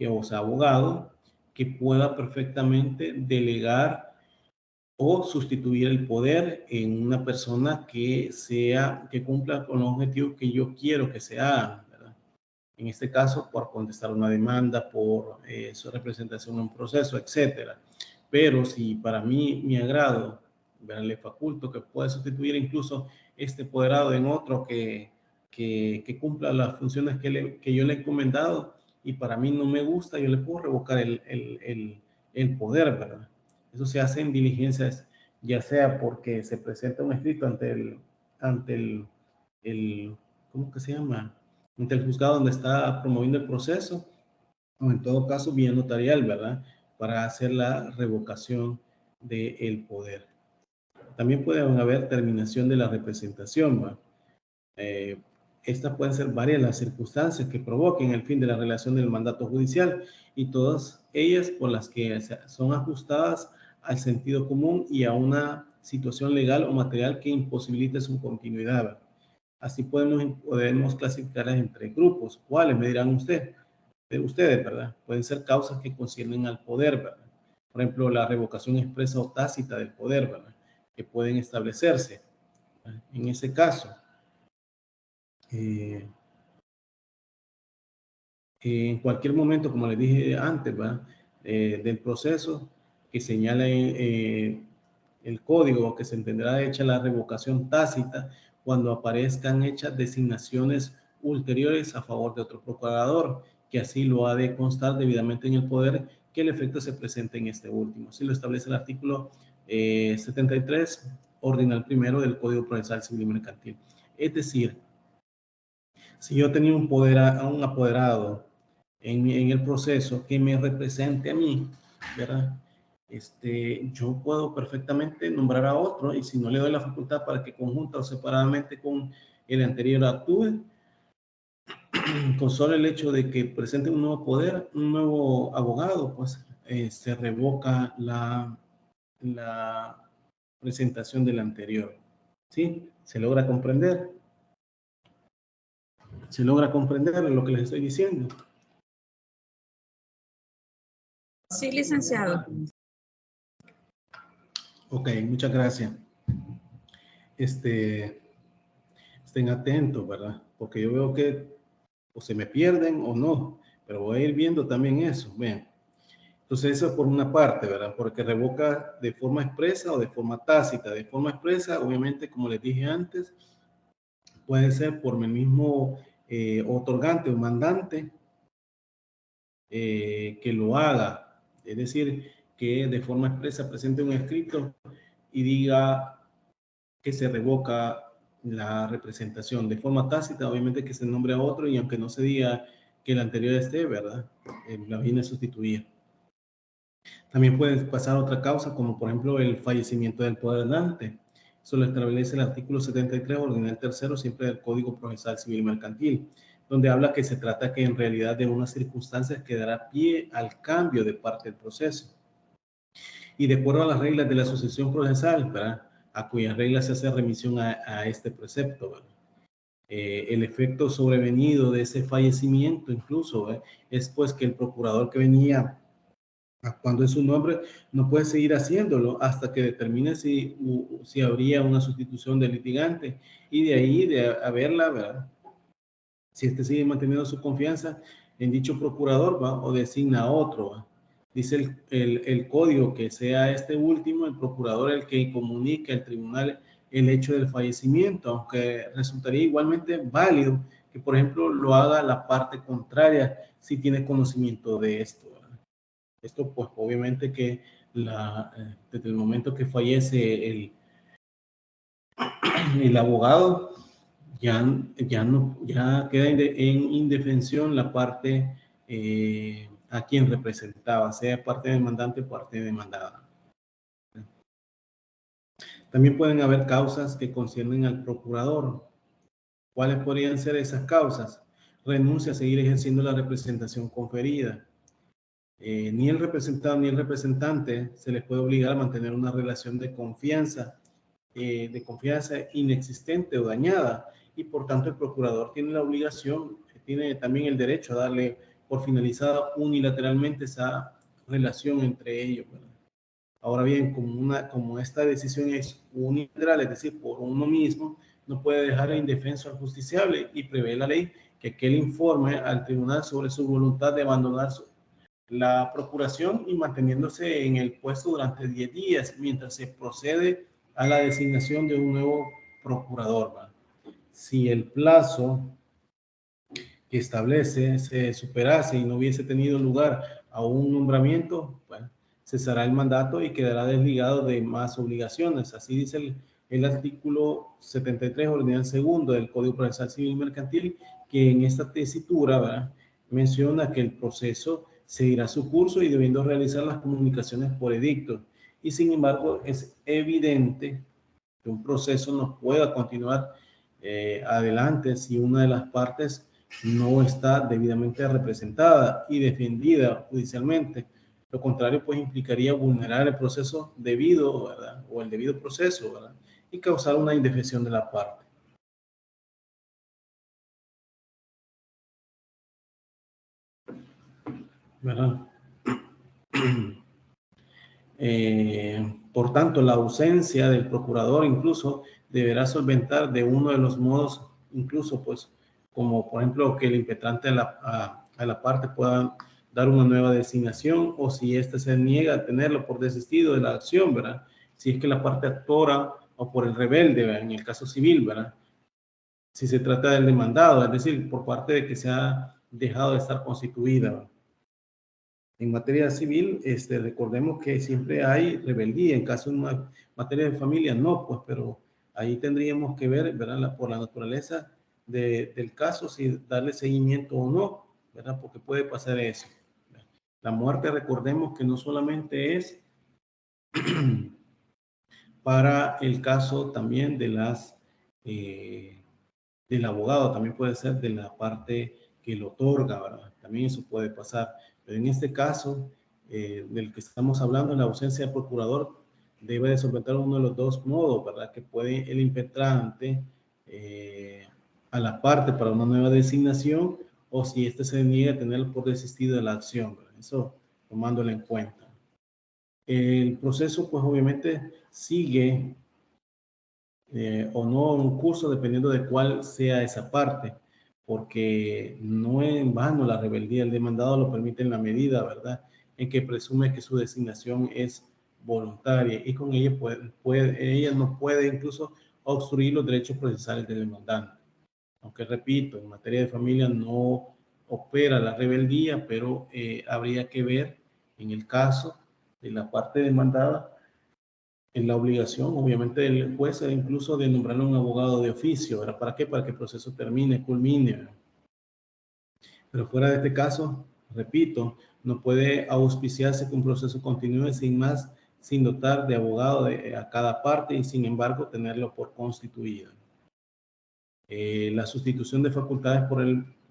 o sea, abogado, que pueda perfectamente delegar o sustituir el poder en una persona que cumpla con los objetivos que yo quiero que se hagan, ¿verdad? En este caso, por contestar una demanda, por su representación en un proceso, etcétera. Pero si para mí, mi agrado, ¿verdad?, le faculto que pueda sustituir incluso este apoderado en otro que cumpla las funciones que yo le he encomendado, y para mí no me gusta, yo le puedo revocar el poder, ¿verdad? Eso se hace en diligencias, ya sea porque se presenta un escrito ante el ¿cómo que se llama? Ante el juzgado donde está promoviendo el proceso, o en todo caso vía notarial, ¿verdad?, para hacer la revocación del poder. También puede haber terminación de la representación, ¿verdad? Estas pueden ser varias las circunstancias que provoquen el fin de la relación del mandato judicial, y todas ellas por las que son ajustadas al sentido común y a una situación legal o material que imposibilite su continuidad, ¿verdad? Así podemos clasificarlas entre grupos. ¿Cuáles? Me dirán ustedes, ¿verdad? Pueden ser causas que conciernen al poder, ¿verdad? Por ejemplo, la revocación expresa o tácita del poder, ¿verdad?, que pueden establecerse, ¿verdad? En ese caso, en cualquier momento, como les dije antes, ¿verdad?, del proceso que señala el código, que se entenderá hecha la revocación tácita cuando aparezcan hechas designaciones ulteriores a favor de otro procurador, que así lo ha de constar debidamente en el poder, que el efecto se presente en este último. Así lo establece el artículo 73, ordinal primero del Código Procesal Civil y Mercantil. Es decir, si yo tenía un apoderado en el proceso que me represente a mí, ¿verdad?, yo puedo perfectamente nombrar a otro, y si no le doy la facultad para que conjunta o separadamente con el anterior actúe, con solo el hecho de que presente un nuevo poder, un nuevo abogado, pues se revoca la presentación del anterior. ¿Sí? ¿Se logra comprender? ¿Se logra comprender lo que les estoy diciendo? Sí, licenciado. Ok, muchas gracias. Estén atentos, ¿verdad? Porque yo veo que o se me pierden o no, pero voy a ir viendo también eso. Bien. Entonces eso por una parte, ¿verdad? Porque revoca de forma expresa o de forma tácita. De forma expresa, obviamente, como les dije antes, puede ser por el mismo otorgante o mandante que lo haga. Es decir, que de forma expresa presente un escrito y diga que se revoca la representación. De forma tácita, obviamente, que se nombre a otro, y aunque no se diga que el anterior esté, ¿verdad?, la viene a sustituir. También puede pasar otra causa, como por ejemplo el fallecimiento del poder dante. Eso lo establece el artículo 73, ordinal tercero, siempre del Código Procesal Civil Mercantil, donde habla que se trata que en realidad de unas circunstancias que dará pie al cambio de parte del proceso. Y de acuerdo a las reglas de la sucesión procesal, ¿verdad?, a cuyas reglas se hace remisión a este precepto, ¿verdad?, el efecto sobrevenido de ese fallecimiento incluso, ¿verdad?, es pues que el procurador que venía actuando en su nombre no puede seguir haciéndolo hasta que determine si habría una sustitución del litigante, y de ahí de haberla, ¿verdad?, si sigue manteniendo su confianza en dicho procurador, ¿va?, o designa a otro, ¿va?, dice el código que sea este último, el procurador, el que comunique al tribunal el hecho del fallecimiento, aunque resultaría igualmente válido que, por ejemplo, lo haga la parte contraria si tiene conocimiento de esto, ¿verdad? Esto, pues, obviamente que desde el momento que fallece el abogado, ya queda en indefensión la parte a quien representaba, sea parte demandante o parte demandada. También pueden haber causas que conciernen al procurador. ¿Cuáles podrían ser esas causas? Renuncia a seguir ejerciendo la representación conferida. Ni el representado ni el representante se les puede obligar a mantener una relación de confianza inexistente o dañada, y por tanto el procurador tiene la obligación, tiene también el derecho a darle por finalizada unilateralmente esa relación entre ellos, ¿verdad? Ahora bien, como esta decisión es unilateral, es decir, por uno mismo, no puede dejar indefenso al justiciable, y prevé la ley que aquel informe al tribunal sobre su voluntad de abandonar la procuración y manteniéndose en el puesto durante 10 días mientras se procede a la designación de un nuevo procurador, ¿verdad? Si el plazo que establece se superase y no hubiese tenido lugar a un nombramiento, bueno, cesará el mandato y quedará desligado de más obligaciones. Así dice el artículo 73, ordinal segundo del Código Procesal Civil y Mercantil, que en esta tesitura, ¿verdad?, menciona que el proceso seguirá su curso y debiendo realizar las comunicaciones por edicto. Y sin embargo, es evidente que un proceso no pueda continuar adelante si una de las partes no está debidamente representada y defendida judicialmente. Lo contrario, pues, implicaría vulnerar el proceso debido, ¿verdad?, o el debido proceso, ¿verdad?, y causar una indefensión de la parte, ¿verdad? Por tanto, la ausencia del procurador incluso deberá solventar de uno de los modos, incluso, pues, como por ejemplo que el impetrante a la parte pueda dar una nueva designación, o si éste se niega a tenerlo por desistido de la acción, ¿verdad? Si es que la parte actora, o por el rebelde, ¿verdad?, en el caso civil, ¿verdad?, si se trata del demandado, es decir, por parte de que se ha dejado de estar constituida, ¿verdad? En materia civil, recordemos que siempre hay rebeldía. En caso de una materia de familia, no, pues, pero ahí tendríamos que ver, ¿verdad?, por la naturaleza del caso, si darle seguimiento o no, ¿verdad?, porque puede pasar eso. La muerte, recordemos que no solamente es para el caso también del abogado, también puede ser de la parte que lo otorga, ¿verdad? También eso puede pasar. Pero en este caso, del que estamos hablando, en la ausencia del procurador, debe de solventar uno de los dos modos, ¿verdad?, que puede el impetrante a la parte para una nueva designación, o si éste se niega a tenerlo por desistido de la acción, ¿verdad? Eso tomándolo en cuenta. El proceso, pues, obviamente sigue o no un curso dependiendo de cuál sea esa parte, porque no en vano la rebeldía del demandado lo permite en la medida, ¿verdad?, en que presume que su designación es voluntaria, y con ella ella no puede incluso obstruir los derechos procesales del demandante. Aunque, repito, en materia de familia no opera la rebeldía, pero habría que ver en el caso de la parte demandada en la obligación, obviamente, del juez incluso de nombrar a un abogado de oficio, ¿verdad? ¿Para qué? Para que el proceso termine, culmine, ¿verdad? Pero fuera de este caso, repito, no puede auspiciarse que un proceso continúe sin dotar de abogado a cada parte y, sin embargo, tenerlo por constituido. La sustitución de facultades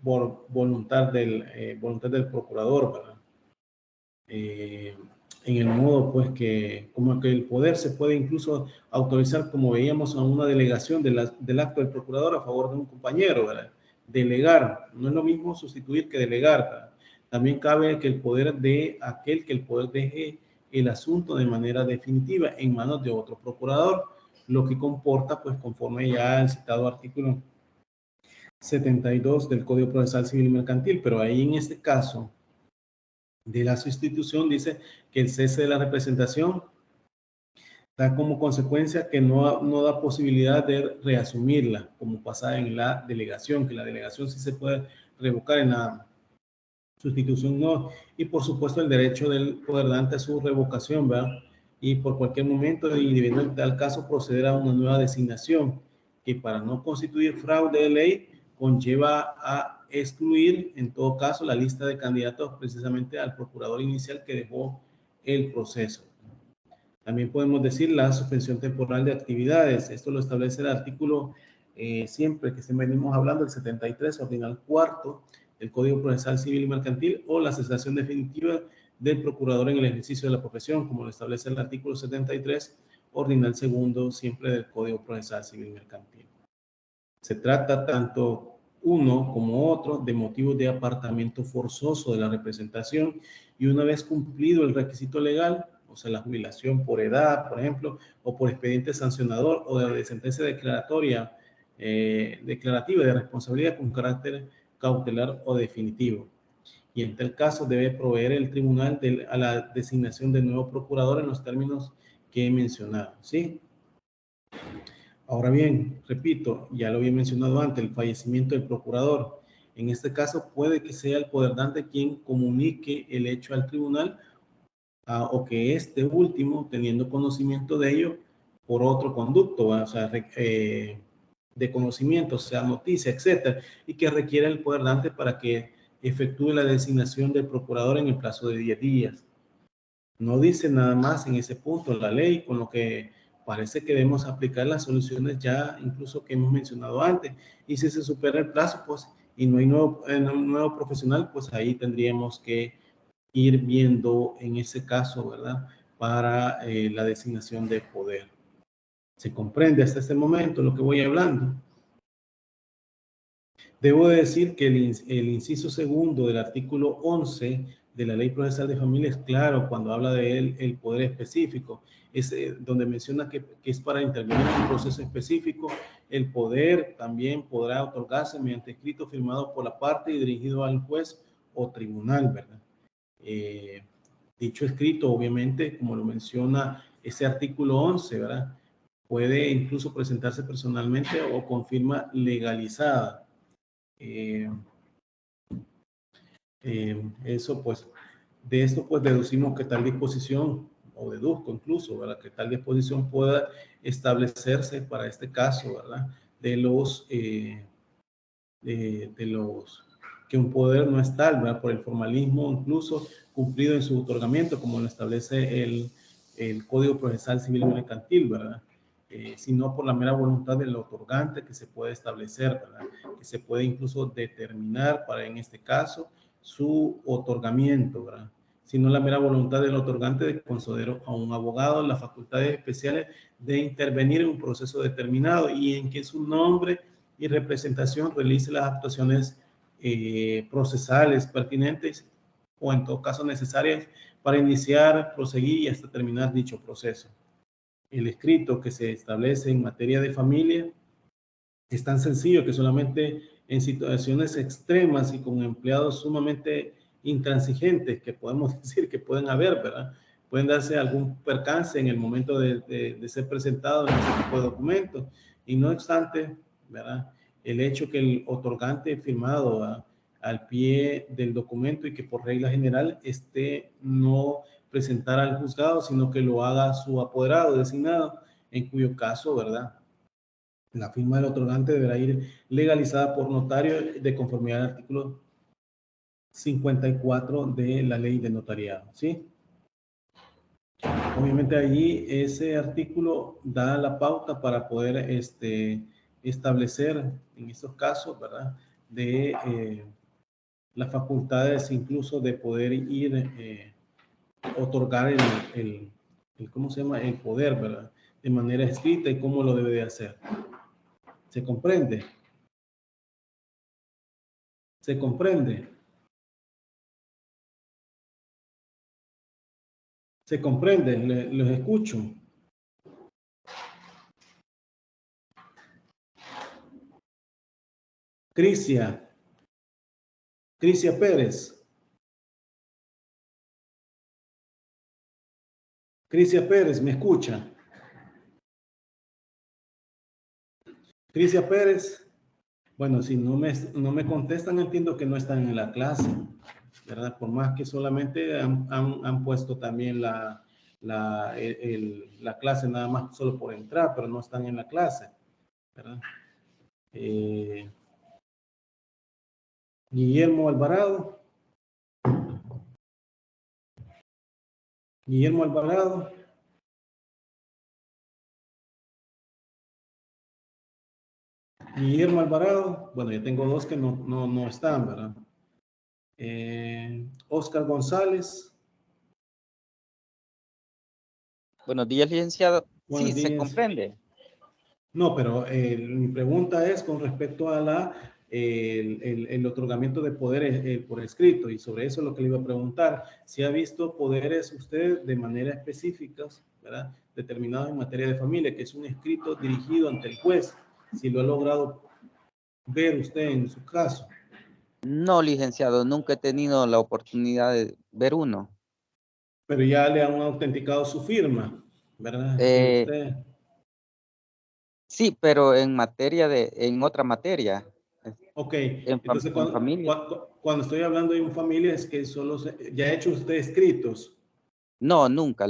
por voluntad del procurador, ¿verdad? En el modo, pues, que como que el poder se puede incluso autorizar, como veíamos, a una delegación del acto del procurador a favor de un compañero, ¿verdad? Delegar, no es lo mismo sustituir que delegar, ¿verdad? También cabe que el poder deje el asunto de manera definitiva en manos de otro procurador, lo que comporta, pues, conforme ya el citado artículo 72 del Código Procesal Civil y Mercantil, pero ahí en este caso de la sustitución dice que el cese de la representación da como consecuencia que no da posibilidad de reasumirla, como pasa en la delegación, que la delegación sí se puede revocar, en la sustitución no. Y por supuesto el derecho del poderante a su revocación, ¿verdad? Y por cualquier momento y debiendo tal caso proceder a una nueva designación, que para no constituir fraude de ley conlleva a excluir en todo caso la lista de candidatos precisamente al procurador inicial que dejó el proceso. También podemos decir la suspensión temporal de actividades. Esto lo establece el artículo, siempre que venimos hablando, el 73, ordinal cuarto del Código Procesal Civil y Mercantil, o la cesación definitiva del procurador en el ejercicio de la profesión, como lo establece el artículo 73, ordinal segundo, siempre del Código Procesal Civil y Mercantil. Se trata tanto uno como otro de motivos de apartamiento forzoso de la representación, y una vez cumplido el requisito legal, o sea, la jubilación por edad, por ejemplo, o por expediente sancionador o de sentencia declaratoria, declarativa de responsabilidad con carácter cautelar o definitivo. Y en tal caso debe proveer el tribunal a la designación del nuevo procurador en los términos que he mencionado, ¿sí? Ahora bien, repito, ya lo había mencionado antes, el fallecimiento del procurador. En este caso puede que sea el poderdante quien comunique el hecho al tribunal, o que este último, teniendo conocimiento de ello por otro conducto, o sea, de conocimiento, sea noticia, etcétera, y que requiera el poderdante para que efectúe la designación del procurador en el plazo de 10 días. No dice nada más en ese punto la ley, con lo que parece que debemos aplicar las soluciones ya incluso que hemos mencionado antes. Y si se supera el plazo, pues, y no hay un nuevo profesional, pues ahí tendríamos que ir viendo en ese caso, ¿verdad? Para la designación de poder. ¿Se comprende hasta este momento lo que voy hablando? Debo decir que el inciso segundo del artículo 11 de la Ley Procesal de Familia es claro cuando habla de el poder específico. Es donde menciona que es para intervenir en un proceso específico. El poder también podrá otorgarse mediante escrito firmado por la parte y dirigido al juez o tribunal, ¿verdad? Dicho escrito, obviamente, como lo menciona ese artículo 11, ¿verdad? Puede incluso presentarse personalmente o con firma legalizada. Eso pues, de esto pues deducimos que tal disposición, o deduzco incluso, ¿verdad? Que tal disposición pueda establecerse para este caso, ¿verdad? De los que un poder no es tal, ¿verdad? Por el formalismo incluso cumplido en su otorgamiento, como lo establece el Código Procesal Civil y Mercantil, ¿verdad? Sino por la mera voluntad del otorgante que se puede establecer, ¿verdad? Que se puede incluso determinar para, en este caso, su otorgamiento, ¿verdad? Sino la mera voluntad del otorgante de conceder a un abogado las facultades especiales de intervenir en un proceso determinado y en que su nombre y representación realice las actuaciones procesales pertinentes o en todo caso necesarias para iniciar, proseguir y hasta terminar dicho proceso. El escrito que se establece en materia de familia es tan sencillo que solamente en situaciones extremas y con empleados sumamente intransigentes, que podemos decir que pueden haber, ¿verdad? Pueden darse algún percance en el momento de ser presentado en ese tipo de documentos. Y no obstante, ¿verdad? El hecho que el otorgante firmado al pie del documento y que por regla general no presentar al juzgado, sino que lo haga su apoderado designado, en cuyo caso, ¿verdad? La firma del otorgante deberá ir legalizada por notario de conformidad al artículo 54 de la ley de notariado, ¿sí? Obviamente allí ese artículo da la pauta para poder establecer en estos casos, ¿verdad? De las facultades incluso de poder ir otorgar ¿cómo se llama? El poder, ¿verdad? De manera escrita y cómo lo debe de hacer. ¿Se comprende? ¿Se comprende? ¿Se comprende? Los escucho. Crisia Pérez. Crisia Pérez, ¿me escucha? Crisia Pérez. Bueno, si no me contestan, entiendo que no están en la clase, ¿verdad? Por más que solamente han puesto también la clase nada más solo por entrar, pero no están en la clase, ¿verdad? Guillermo Alvarado. Guillermo Alvarado. Guillermo Alvarado. Bueno, ya tengo dos que no están, ¿verdad? Oscar González. Buenos días, licenciado. Buenos Sí, se días. comprende. No, pero mi pregunta es con respecto a el otorgamiento de poderes por escrito, y sobre eso es lo que le iba a preguntar. Si ha visto poderes usted de manera específica, ¿verdad? Determinados en materia de familia, que es un escrito dirigido ante el juez, si lo ha logrado ver usted en su caso. No, licenciado, nunca he tenido la oportunidad de ver uno. Pero ya le han autenticado su firma, ¿verdad? Usted... Sí, pero en otra materia. Ok, En, entonces en familia. cuando estoy hablando de un familia es que ya ha hecho usted escritos. No, nunca.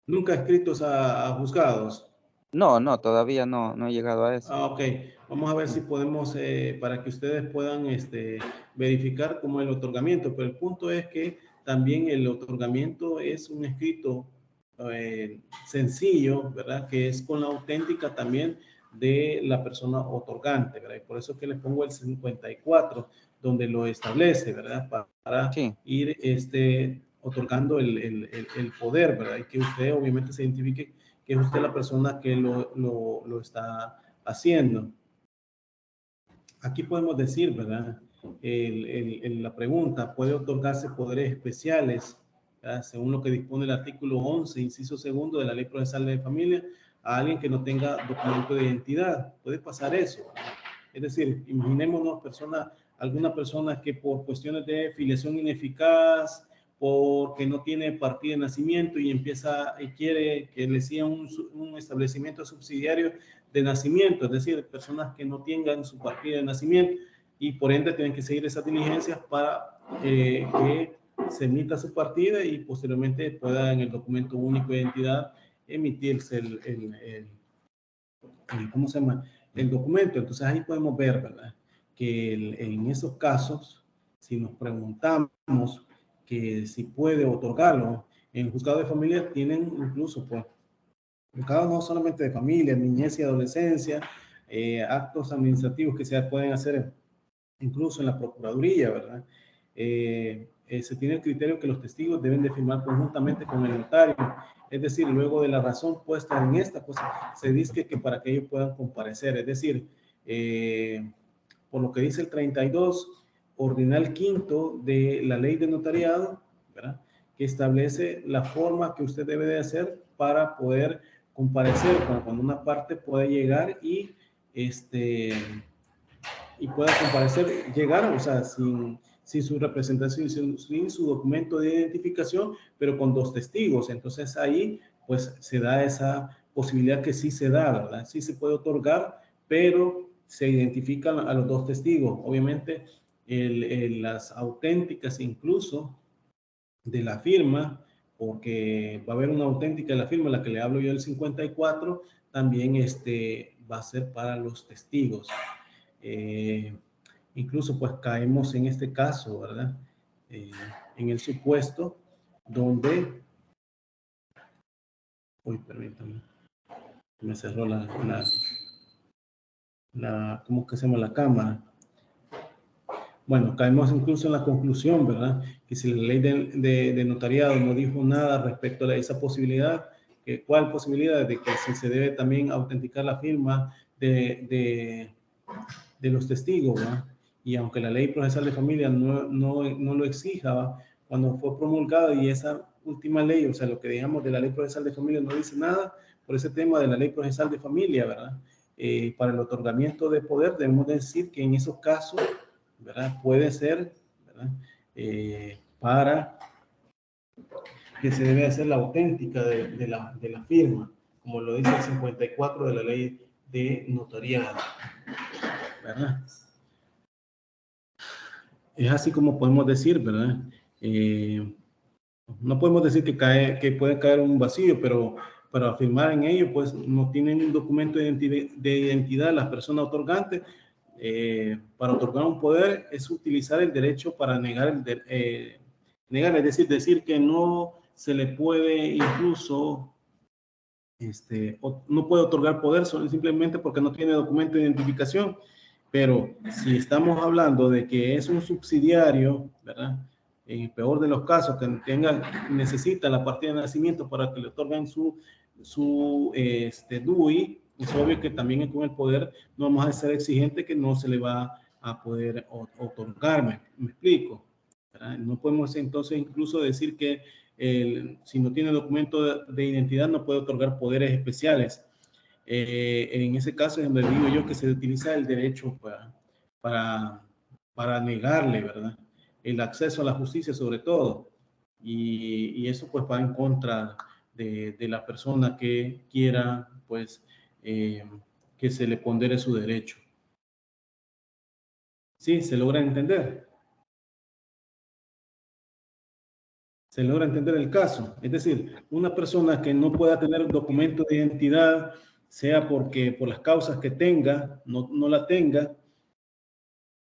Nunca escritos a juzgados. No, todavía no he llegado a eso. Ok, vamos a ver si podemos, para que ustedes puedan verificar cómo es el otorgamiento, pero el punto es que también el otorgamiento es un escrito sencillo, ¿verdad? Que es con la auténtica también de la persona otorgante, ¿verdad? Y por eso que les pongo el 54, donde lo establece, ¿verdad? Para Sí. ir otorgando el poder, ¿verdad? Y que usted obviamente se identifique que es usted la persona que lo está haciendo. Aquí podemos decir, ¿verdad? La pregunta, ¿puede otorgarse poderes especiales, ¿verdad? Según lo que dispone el artículo 11, inciso segundo de la Ley Procesal de Familia, a alguien que no tenga documento de identidad? Puede pasar eso, ¿verdad? Es decir, imaginémonos alguna persona que por cuestiones de filiación ineficaz, porque no tiene partida de nacimiento y quiere que le siga un establecimiento subsidiario de nacimiento, es decir, personas que no tengan su partida de nacimiento y por ende tienen que seguir esas diligencias para que se emita su partida y posteriormente pueda en el documento único de identidad emitirse ¿cómo se llama? El documento. Entonces ahí podemos ver, ¿verdad? Que en esos casos, si nos preguntamos que si puede otorgarlo, en el juzgado de familia tienen incluso, pues, juzgados no solamente de familia, niñez y adolescencia, actos administrativos que se pueden hacer incluso en la Procuraduría, ¿verdad? Se tiene el criterio que los testigos deben de firmar conjuntamente con el notario, es decir, luego de la razón puesta en esta cosa, se dice que para que ellos puedan comparecer, es decir, por lo que dice el 32, ordinal quinto de la ley de notariado, ¿verdad? Que establece la forma que usted debe de hacer para poder comparecer cuando una parte pueda llegar y pueda comparecer, llegar, o sea, sin su representación, sin su documento de identificación, pero con dos testigos. Entonces ahí, pues, se da esa posibilidad que sí se da, ¿verdad? Sí se puede otorgar, pero se identifican a los dos testigos. Obviamente, las auténticas incluso de la firma, porque va a haber una auténtica de la firma, la que le hablo yo del 54, también va a ser para los testigos. Incluso pues caemos en este caso, ¿verdad? En el supuesto donde, permítame, me cerró ¿cómo que se llama? La cámara. Bueno, caemos incluso en la conclusión, ¿verdad? Que si la ley de notariado no dijo nada respecto a esa posibilidad, ¿cuál posibilidad? De que se debe también autenticar la firma de los testigos, ¿verdad? Y aunque la ley procesal de familia no lo exija, cuando fue promulgada y esa última ley, o sea, lo que digamos de la ley procesal de familia no dice nada por ese tema de la ley procesal de familia, ¿verdad? Para el otorgamiento de poder debemos decir que en esos casos, ¿verdad? Puede ser, ¿verdad? que se debe hacer la auténtica de la firma, como lo dice el 54 de la ley de notariado, ¿verdad? Es así como podemos decir, ¿verdad? No podemos decir que puede caer un vacío, pero para afirmar en ello, pues no tienen un documento de identidad las personas otorgantes. Para otorgar un poder es utilizar el derecho para negar, negar, es decir que no se le puede incluso, no puede otorgar poder simplemente porque no tiene documento de identificación. Pero si estamos hablando de que es un subsidiario, ¿verdad? En el peor de los casos, que necesita la partida de nacimiento para que le otorguen su DUI, es obvio que también con el poder no vamos a ser exigentes que no se le va a poder otorgar, me explico, ¿verdad? No podemos entonces incluso decir que si no tiene documento de identidad no puede otorgar poderes especiales. En ese caso es donde digo yo que se utiliza el derecho para negarle, ¿verdad? El acceso a la justicia sobre todo. Y eso pues va en contra de la persona que quiera pues que se le pondere su derecho. ¿Sí? ¿Se logra entender? ¿Se logra entender el caso? Es decir, una persona que no pueda tener documento de identidad, sea porque por las causas que tenga, no la tenga,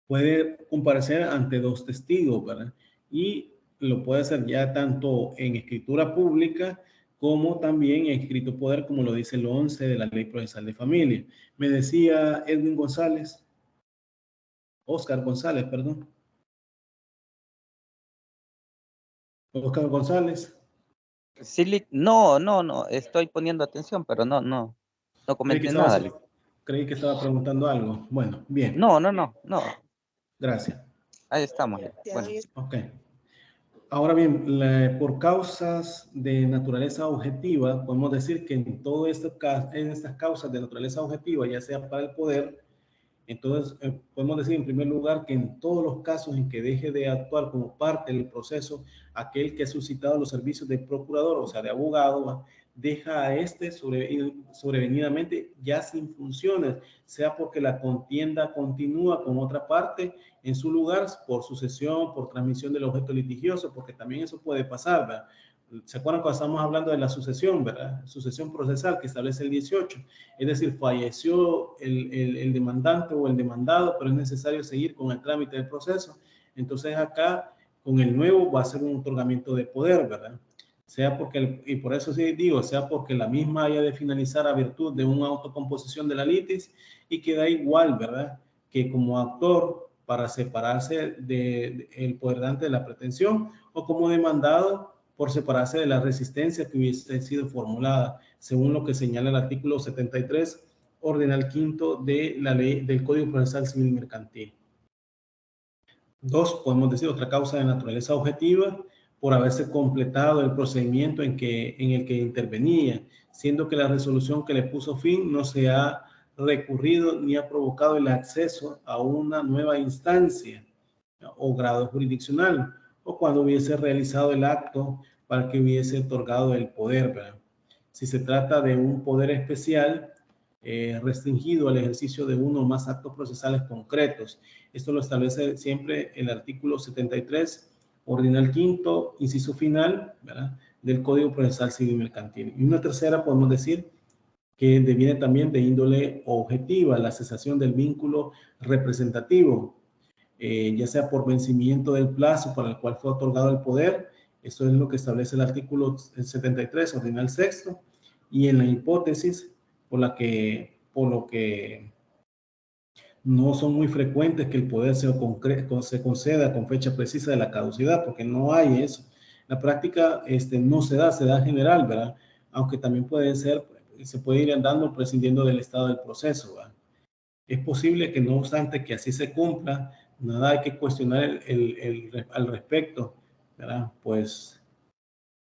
puede comparecer ante dos testigos, ¿verdad? Y lo puede hacer ya tanto en escritura pública como también en escrito poder, como lo dice el 11 de la Ley Procesal de Familia. Me decía Edwin González, Oscar González, perdón. Oscar González. Sí, no, estoy poniendo atención, pero no comenté nada. Creí que estaba preguntando algo. Bueno, bien. No. Gracias. Ahí estamos. Bueno. Ok. Ahora bien, por causas de naturaleza objetiva, podemos decir que en estas causas de naturaleza objetiva, ya sea para el poder, entonces podemos decir en primer lugar que en todos los casos en que deje de actuar como parte del proceso aquel que ha suscitado los servicios de procurador, o sea, de abogado, deja a sobrevenidamente ya sin funciones, sea porque la contienda continúa con otra parte en su lugar por sucesión, por transmisión del objeto litigioso, porque también eso puede pasar, ¿verdad? ¿Se acuerdan cuando estamos hablando de la sucesión, verdad? Sucesión procesal que establece el 18. Es decir, falleció el demandante o el demandado, pero es necesario seguir con el trámite del proceso. Entonces acá, con el nuevo, va a ser un otorgamiento de poder, ¿verdad? Sea porque, y por eso sí digo, sea porque la misma haya de finalizar a virtud de una autocomposición de la litis y queda igual, ¿verdad? Que como actor para separarse del poderante de la pretensión o como demandado por separarse de la resistencia que hubiese sido formulada, según lo que señala el artículo 73, ordinal quinto de la ley del Código Procesal Civil Mercantil. Dos, podemos decir otra causa de naturaleza objetiva, por haberse completado el procedimiento en el que intervenía, siendo que la resolución que le puso fin no se ha recurrido ni ha provocado el acceso a una nueva instancia o grado jurisdiccional, o cuando hubiese realizado el acto para que hubiese otorgado el poder, ¿verdad? Si se trata de un poder especial restringido al ejercicio de uno o más actos procesales concretos. Esto lo establece siempre el artículo 73, ordinal quinto, inciso final, ¿verdad?, del Código Procesal Civil Mercantil. Y una tercera podemos decir que deviene también de índole objetiva, la cesación del vínculo representativo, ya sea por vencimiento del plazo para el cual fue otorgado el poder. Esto es lo que establece el artículo 73, ordinal sexto, y en la hipótesis por lo que no son muy frecuentes que el poder se conceda con fecha precisa de la caducidad, porque no hay eso. La práctica no se da en general, ¿verdad? Aunque también se puede ir andando prescindiendo del estado del proceso, ¿verdad? Es posible que no obstante que así se cumpla, nada hay que cuestionar al respecto, ¿verdad? Pues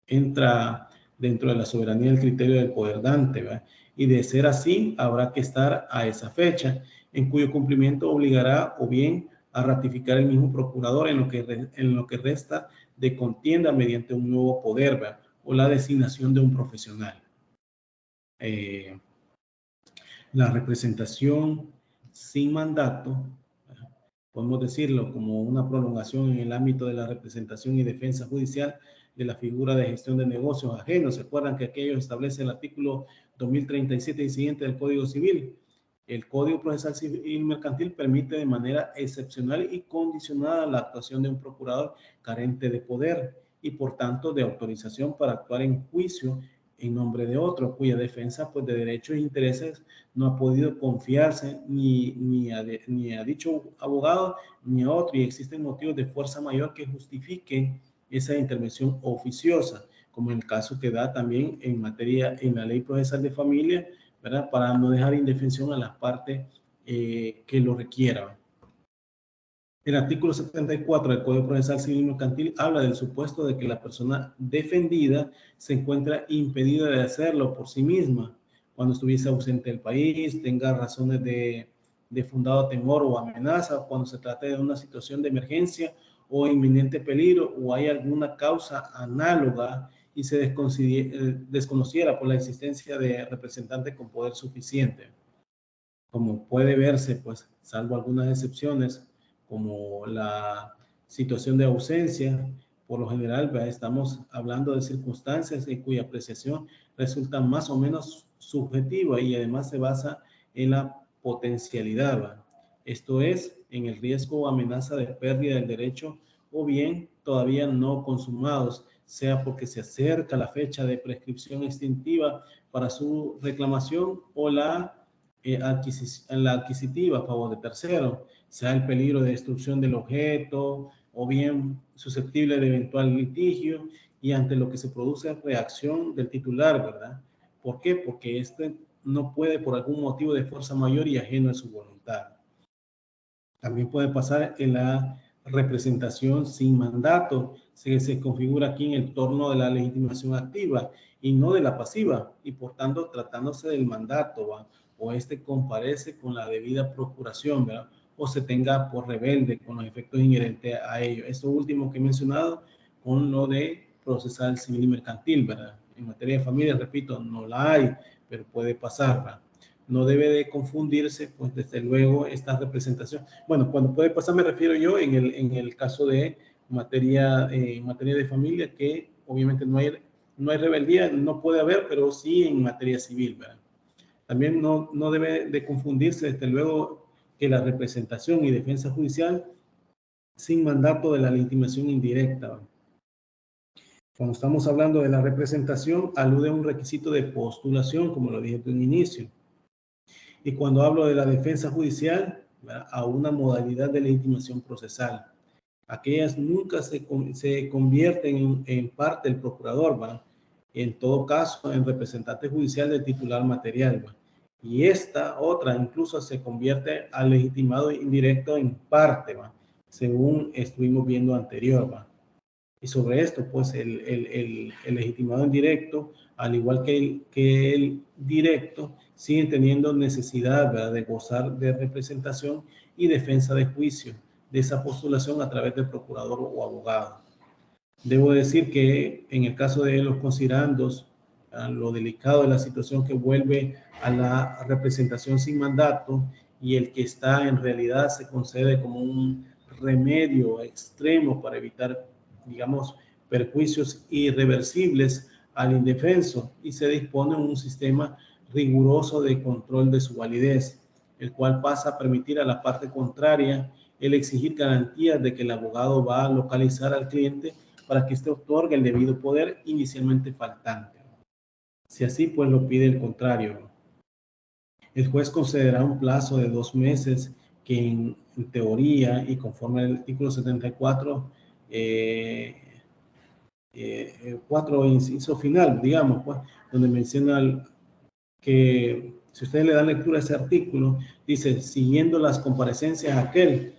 entra dentro de la soberanía del criterio del poder dante, ¿verdad? Y de ser así, habrá que estar a esa fecha, en cuyo cumplimiento obligará o bien a ratificar el mismo procurador en lo que resta de contienda mediante un nuevo poder, ¿verdad? o la designación de un profesional. La representación sin mandato, podemos decirlo como una prolongación en el ámbito de la representación y defensa judicial de la figura de gestión de negocios ajenos. ¿Se acuerdan que aquello establece el artículo 2037 y siguiente del Código Civil? El Código Procesal Civil Mercantil permite de manera excepcional y condicionada la actuación de un procurador carente de poder y por tanto de autorización para actuar en juicio en nombre de otro, cuya defensa pues, de derechos e intereses no ha podido confiarse ni a dicho abogado ni a otro, y existen motivos de fuerza mayor que justifiquen esa intervención oficiosa, como en el caso que da también en materia, en la Ley Procesal de Familia, ¿verdad? Para no dejar indefensión a las partes que lo requieran. El artículo 74 del Código Procesal Civil Mercantil habla del supuesto de que la persona defendida se encuentra impedida de hacerlo por sí misma cuando estuviese ausente del país, tenga razones de fundado temor o amenaza, cuando se trate de una situación de emergencia o inminente peligro o hay alguna causa análoga y se desconociera por la existencia de representante con poder suficiente. Como puede verse, pues, salvo algunas excepciones, como la situación de ausencia, por lo general, ¿verdad? Estamos hablando de circunstancias en cuya apreciación resulta más o menos subjetiva y además se basa en la potencialidad, ¿verdad? Esto es, en el riesgo o amenaza de pérdida del derecho o bien todavía no consumados, sea porque se acerca la fecha de prescripción extintiva para su reclamación o la adquisitiva a favor de terceros, sea el peligro de destrucción del objeto o bien susceptible de eventual litigio y ante lo que se produce reacción del titular, ¿verdad? ¿Por qué? Porque este no puede por algún motivo de fuerza mayor y ajeno a su voluntad. También puede pasar en la representación sin mandato, se configura aquí en el torno de la legitimación activa y no de la pasiva, y por tanto tratándose del mandato, ¿va? O este comparece con la debida procuración, ¿verdad? O se tenga por rebelde con los efectos inherentes a ello. Esto último que he mencionado con lo de procesal civil y mercantil, ¿verdad? En materia de familia, repito, no la hay, pero puede pasar, ¿verdad? No debe de confundirse, pues desde luego, esta representación. Bueno, cuando puede pasar me refiero yo en el caso de materia de familia, que obviamente no hay rebeldía, no puede haber, pero sí en materia civil, ¿verdad? También no debe de confundirse, desde luego, que la representación y defensa judicial sin mandato de la legitimación indirecta, ¿verdad? Cuando estamos hablando de la representación, alude a un requisito de postulación, como lo dije en un inicio. Y cuando hablo de la defensa judicial, ¿verdad? A una modalidad de legitimación procesal. Aquellas nunca se convierten en parte del procurador, ¿verdad? En todo caso, en representante judicial del titular material, ¿verdad? Y esta otra incluso se convierte al legitimado indirecto en parte, ¿verdad? Según estuvimos viendo anterior, ¿verdad? Y sobre esto, pues el legitimado indirecto, al igual que el directo, siguen teniendo necesidad, ¿verdad?, de gozar de representación y defensa de juicio, de esa postulación a través del procurador o abogado. Debo decir que en el caso de los considerandos, lo delicado de la situación que vuelve a la representación sin mandato y el que está en realidad se concede como un remedio extremo para evitar, digamos, perjuicios irreversibles al indefenso y se dispone un sistema riguroso de control de su validez, el cual pasa a permitir a la parte contraria el exigir garantías de que el abogado va a localizar al cliente para que éste otorgue el debido poder inicialmente faltante. Si así, pues lo pide el contrario. El juez concederá un plazo de 2 meses que en teoría y conforme al artículo 74, 4 inciso final, digamos, pues, donde menciona que si ustedes le dan lectura a ese artículo, dice, siguiendo las comparecencias aquel,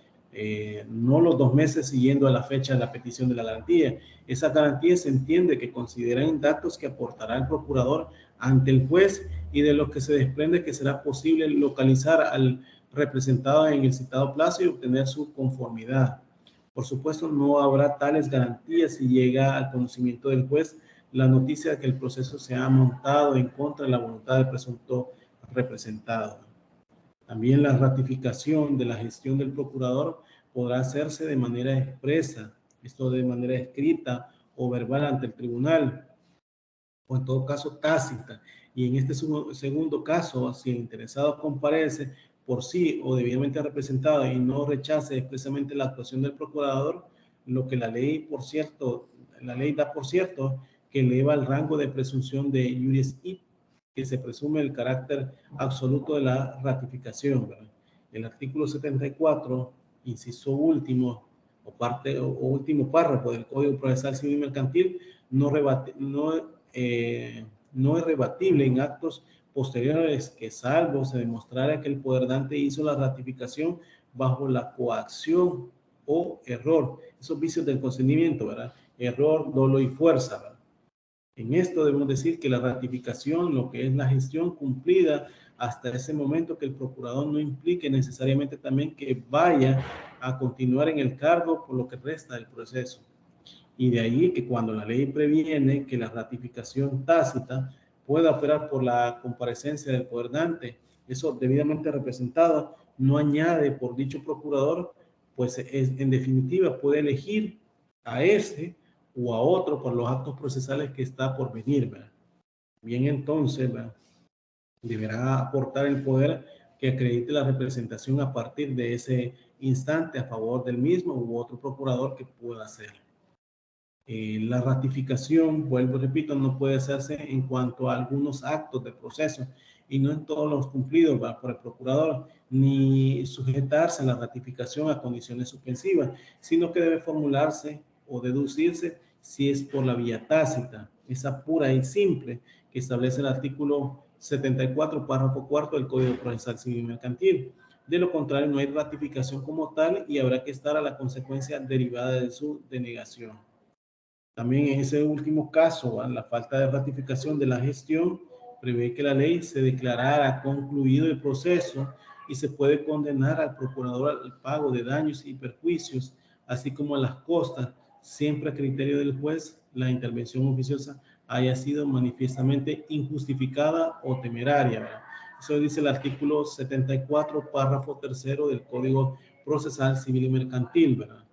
no los 2 meses siguiendo a la fecha de la petición de la garantía. Esa garantía se entiende que consideran datos que aportará el procurador ante el juez y de los que se desprende que será posible localizar al representado en el citado plazo y obtener su conformidad. Por supuesto, no habrá tales garantías si llega al conocimiento del juez la noticia de que el proceso se ha montado en contra de la voluntad del presunto representado. También la ratificación de la gestión del procurador podrá hacerse de manera expresa, esto de manera escrita o verbal ante el tribunal, o en todo caso tácita. Y en este segundo caso, si el interesado comparece por sí o debidamente representado y no rechace expresamente la actuación del procurador, lo que la ley da por cierto que eleva el rango de presunción de iuris id, que se presume el carácter absoluto de la ratificación, ¿verdad? El artículo 74, inciso último, o último párrafo del Código Procesal Civil y Mercantil, no es rebatible en actos posteriores que, salvo se demostrara que el poder dante hizo la ratificación bajo la coacción o error, esos vicios del consentimiento, ¿verdad? Error, dolo y fuerza, ¿verdad? En esto debemos decir que la ratificación, lo que es la gestión cumplida hasta ese momento, que el procurador no implique necesariamente también que vaya a continuar en el cargo por lo que resta del proceso. Y de ahí que cuando la ley previene que la ratificación tácita pueda operar por la comparecencia del poder dante, eso debidamente representado, no añade por dicho procurador, pues en definitiva puede elegir a ese o a otro por los actos procesales que está por venir, ¿verdad? Bien, entonces, ¿verdad?, deberá aportar el poder que acredite la representación a partir de ese instante a favor del mismo u otro procurador que pueda hacerlo. La ratificación, vuelvo y repito, no puede hacerse en cuanto a algunos actos del proceso y no en todos los cumplidos por el procurador, ni sujetarse a la ratificación a condiciones suspensivas, sino que debe formularse o deducirse si es por la vía tácita, esa pura y simple que establece el artículo 74, párrafo cuarto del Código Procesal Civil y Mercantil. De lo contrario, no hay ratificación como tal y habrá que estar a la consecuencia derivada de su denegación. También en ese último caso, la falta de ratificación de la gestión prevé que la ley se declarara concluido el proceso y se puede condenar al procurador al pago de daños y perjuicios, así como a las costas, siempre a criterio del juez la intervención oficiosa haya sido manifiestamente injustificada o temeraria, ¿verdad? Eso dice el artículo 74, párrafo tercero del Código Procesal Civil y Mercantil, ¿verdad?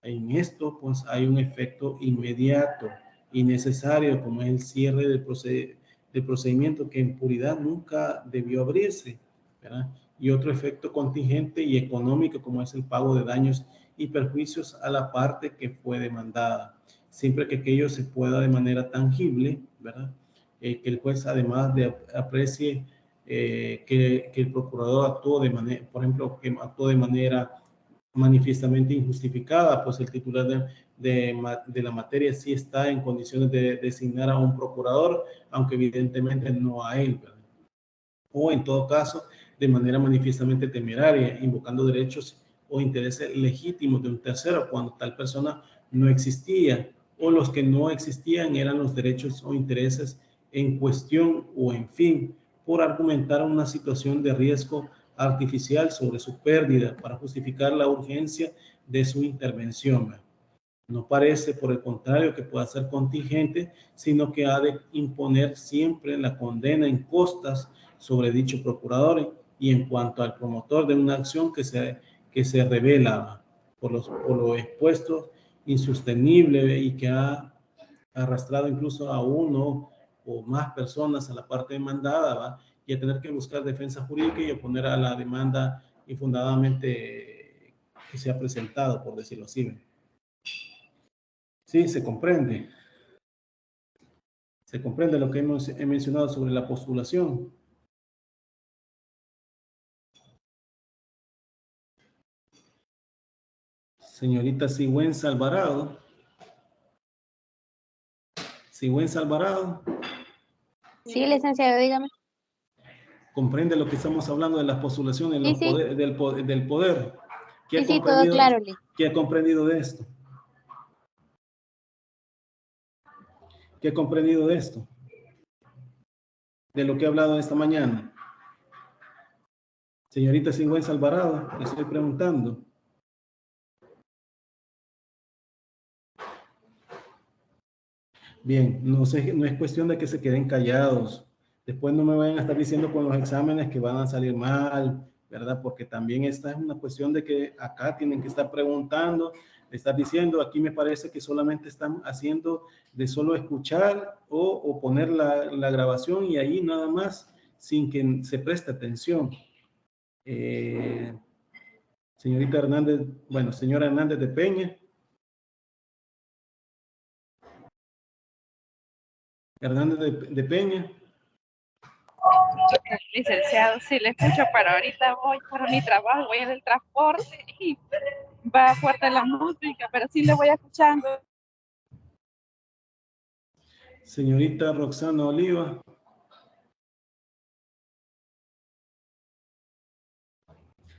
En esto, pues, hay un efecto inmediato y necesario, como es el cierre del procedimiento que en puridad nunca debió abrirse, ¿verdad? Y otro efecto contingente y económico, como es el pago de daños y perjuicios a la parte que fue demandada, siempre que aquello se pueda de manera tangible, ¿verdad? Que el juez, además de aprecie que el procurador actuó de manera, por ejemplo, que actuó de manera manifiestamente injustificada, pues el titular de la materia sí está en condiciones de designar a un procurador, aunque evidentemente no a él, ¿verdad? O en todo caso, de manera manifiestamente temeraria, invocando derechos o intereses legítimos de un tercero cuando tal persona no existía, o los que no existían eran los derechos o intereses en cuestión, o en fin, por argumentar una situación de riesgo artificial sobre su pérdida para justificar la urgencia de su intervención. No parece, por el contrario, que pueda ser contingente, sino que ha de imponer siempre la condena en costas sobre dicho procurador y en cuanto al promotor de una acción que se revela por lo expuesto insostenible y que ha arrastrado incluso a uno o más personas a la parte demandada, ¿va?, y a tener que buscar defensa jurídica y oponer a la demanda infundadamente que se ha presentado, por decirlo así. Sí, se comprende. Se comprende lo que he mencionado sobre la postulación. Señorita Sigüenza Alvarado. Sigüenza Alvarado. Sí, licenciado, dígame. ¿Comprende lo que estamos hablando de las postulaciones, Sí, sí. del poder? Sí, sí, todo claro, Lee. ¿Qué ha comprendido de esto? ¿Qué ha comprendido de esto? De lo que he hablado esta mañana. Señorita Sigüenza Alvarado, le estoy preguntando. Bien, no sé, no es cuestión de que se queden callados. Después no me vayan a estar diciendo con los exámenes que van a salir mal, ¿verdad? Porque también esta es una cuestión de que acá tienen que estar preguntando, estar diciendo, aquí me parece que solamente están haciendo de solo escuchar o poner la grabación y ahí nada más, sin que se preste atención. Señorita Hernández, bueno, señora Hernández de Peña. Hernández de Peña. Licenciado, sí le escucho, pero ahorita voy para mi trabajo, voy en el transporte y va fuerte la música, pero sí le voy escuchando. Señorita Roxana Oliva.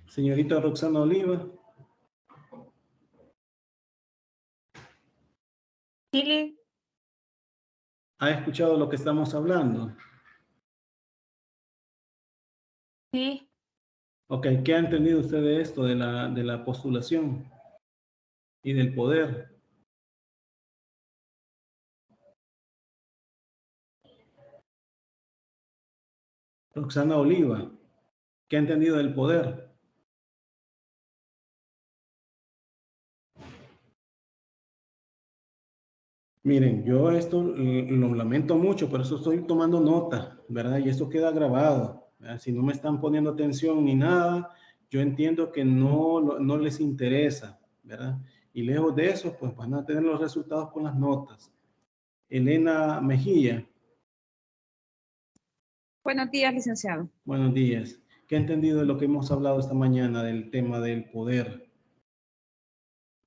Señorita Roxana Oliva. Sí, ¿Ha escuchado lo que estamos hablando? sí. Ok, ¿qué ha entendido usted de esto, de la postulación y del poder? Roxana Oliva, ¿qué ha entendido del poder? Miren, yo esto lo lamento mucho, por eso estoy tomando nota, ¿verdad? Y esto queda grabado, ¿verdad? Si no me están poniendo atención ni nada, yo entiendo que no les interesa, ¿verdad? Y lejos de eso, pues van a tener los resultados con las notas. Elena Mejía, Buenos días, licenciado. buenos días. ¿Qué ha entendido de lo que hemos hablado esta mañana del tema del poder?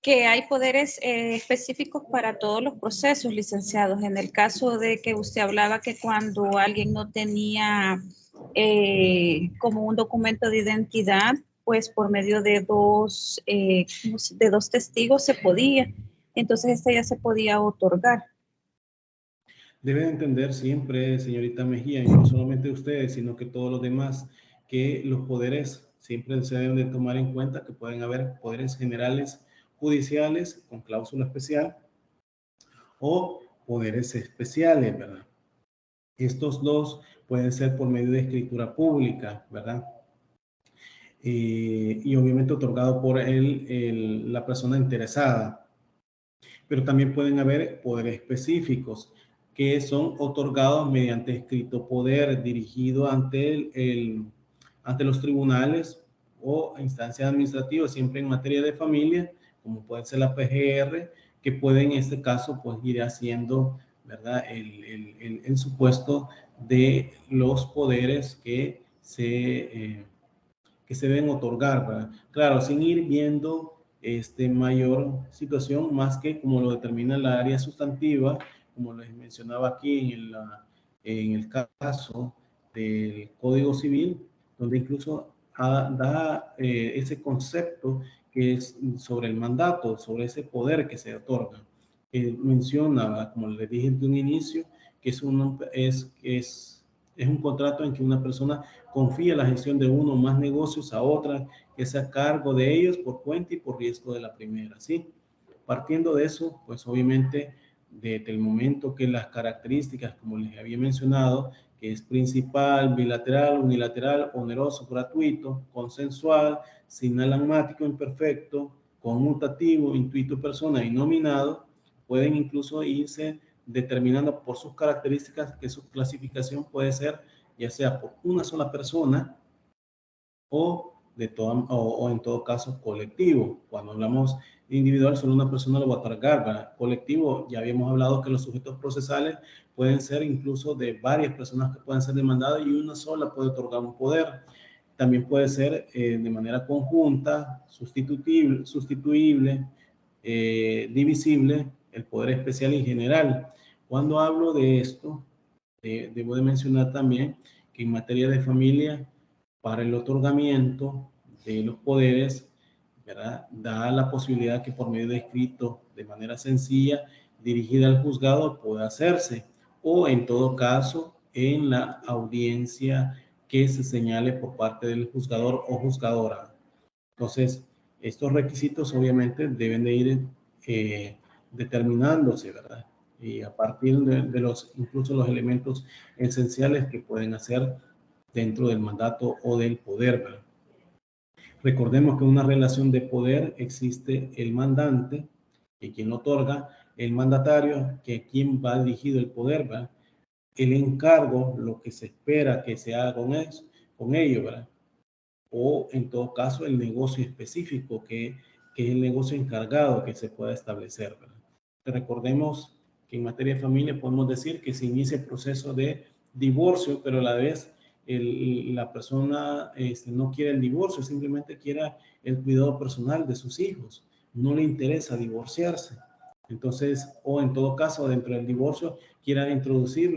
Que hay poderes específicos para todos los procesos, licenciados. En el caso de que usted hablaba que cuando alguien no tenía como un documento de identidad, pues por medio de dos testigos se podía. Entonces, esta ya se podía otorgar. Deben entender siempre, señorita Mejía, y no solamente ustedes, sino que todos los demás, que los poderes siempre se deben de tomar en cuenta que pueden haber poderes generales judiciales con cláusula especial o poderes especiales, ¿verdad? Estos dos pueden ser por medio de escritura pública, ¿verdad? Y obviamente otorgado por la persona interesada. Pero también pueden haber poderes específicos que son otorgados mediante escrito poder dirigido ante los tribunales o instancias administrativas, siempre en materia de familia, como puede ser la PGR, que puede en este caso pues ir haciendo, ¿verdad?, el supuesto de los poderes que se deben otorgar, ¿verdad? Claro, sin ir viendo mayor situación, más que como lo determina la área sustantiva, como les mencionaba aquí en el caso del Código Civil, donde incluso da ese concepto que es sobre el mandato, sobre ese poder que se otorga. Menciona, como les dije de un inicio, que es un contrato en que una persona confía la gestión de uno o más negocios a otra que sea a cargo de ellos por cuenta y por riesgo de la primera, ¿sí? Partiendo de eso, pues obviamente desde el momento que las características, como les había mencionado, que es principal, bilateral, unilateral, oneroso, gratuito, consensual, sinalagmático, imperfecto, conmutativo, intuito, persona y nominado, pueden incluso irse determinando por sus características que su clasificación puede ser ya sea por una sola persona o, o en todo caso colectivo. Cuando hablamos de individual, solo una persona lo va a otorgar, ¿verdad? Colectivo, ya habíamos hablado que los sujetos procesales pueden ser incluso de varias personas que pueden ser demandadas y una sola puede otorgar un poder. También puede ser de manera conjunta, sustituible, divisible, el poder especial y general. Cuando hablo de esto, debo de mencionar también que en materia de familia, para el otorgamiento de los poderes, ¿verdad?, da la posibilidad que por medio de escrito, de manera sencilla, dirigida al juzgado, pueda hacerse, o en todo caso, en la audiencia que se señale por parte del juzgador o juzgadora. Entonces, estos requisitos obviamente deben de ir determinándose, ¿verdad? y a partir de los, incluso los elementos esenciales que pueden hacer dentro del mandato o del poder, ¿verdad? Recordemos que en una relación de poder existe el mandante, que quien otorga, el mandatario, que quien va dirigido el poder, ¿verdad? El encargo, lo que se espera que se haga con ello, ¿verdad? O en todo caso el negocio específico, que es el negocio encargado que se pueda establecer, ¿verdad? Recordemos que en materia de familia podemos decir que se inicia el proceso de divorcio, pero a la vez la persona no quiere el divorcio, simplemente quiere el cuidado personal de sus hijos, no le interesa divorciarse. Entonces, o en todo caso, dentro del divorcio, quiera introducir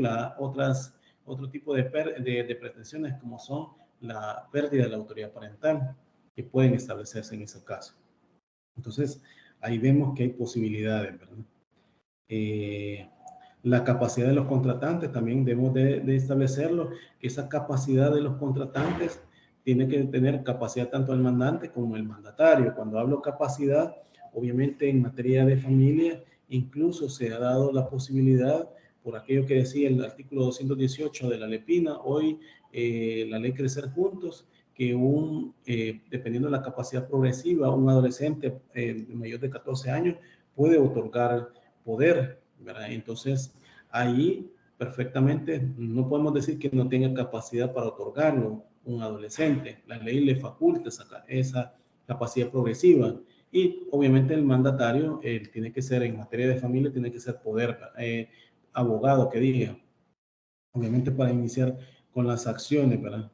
otro tipo de pretensiones, como son la pérdida de la autoridad parental, que pueden establecerse en ese caso. Entonces, ahí vemos que hay posibilidades, ¿verdad? La capacidad de los contratantes, también debemos de establecerlo, que esa capacidad de los contratantes tiene que tener capacidad tanto el mandante como el mandatario. Cuando hablo capacidad, obviamente en materia de familia, incluso se ha dado la posibilidad, por aquello que decía el artículo 218 de la LEPINA, hoy la ley Crecer Juntos, que dependiendo de la capacidad progresiva, un adolescente mayor de 14 años puede otorgar poder, ¿verdad? Entonces, ahí perfectamente no podemos decir que no tenga capacidad para otorgarlo un adolescente. La ley le faculta esa capacidad progresiva. Y obviamente el mandatario tiene que ser, en materia de familia, tiene que ser poder, abogado que diga, obviamente para iniciar con las acciones, ¿verdad?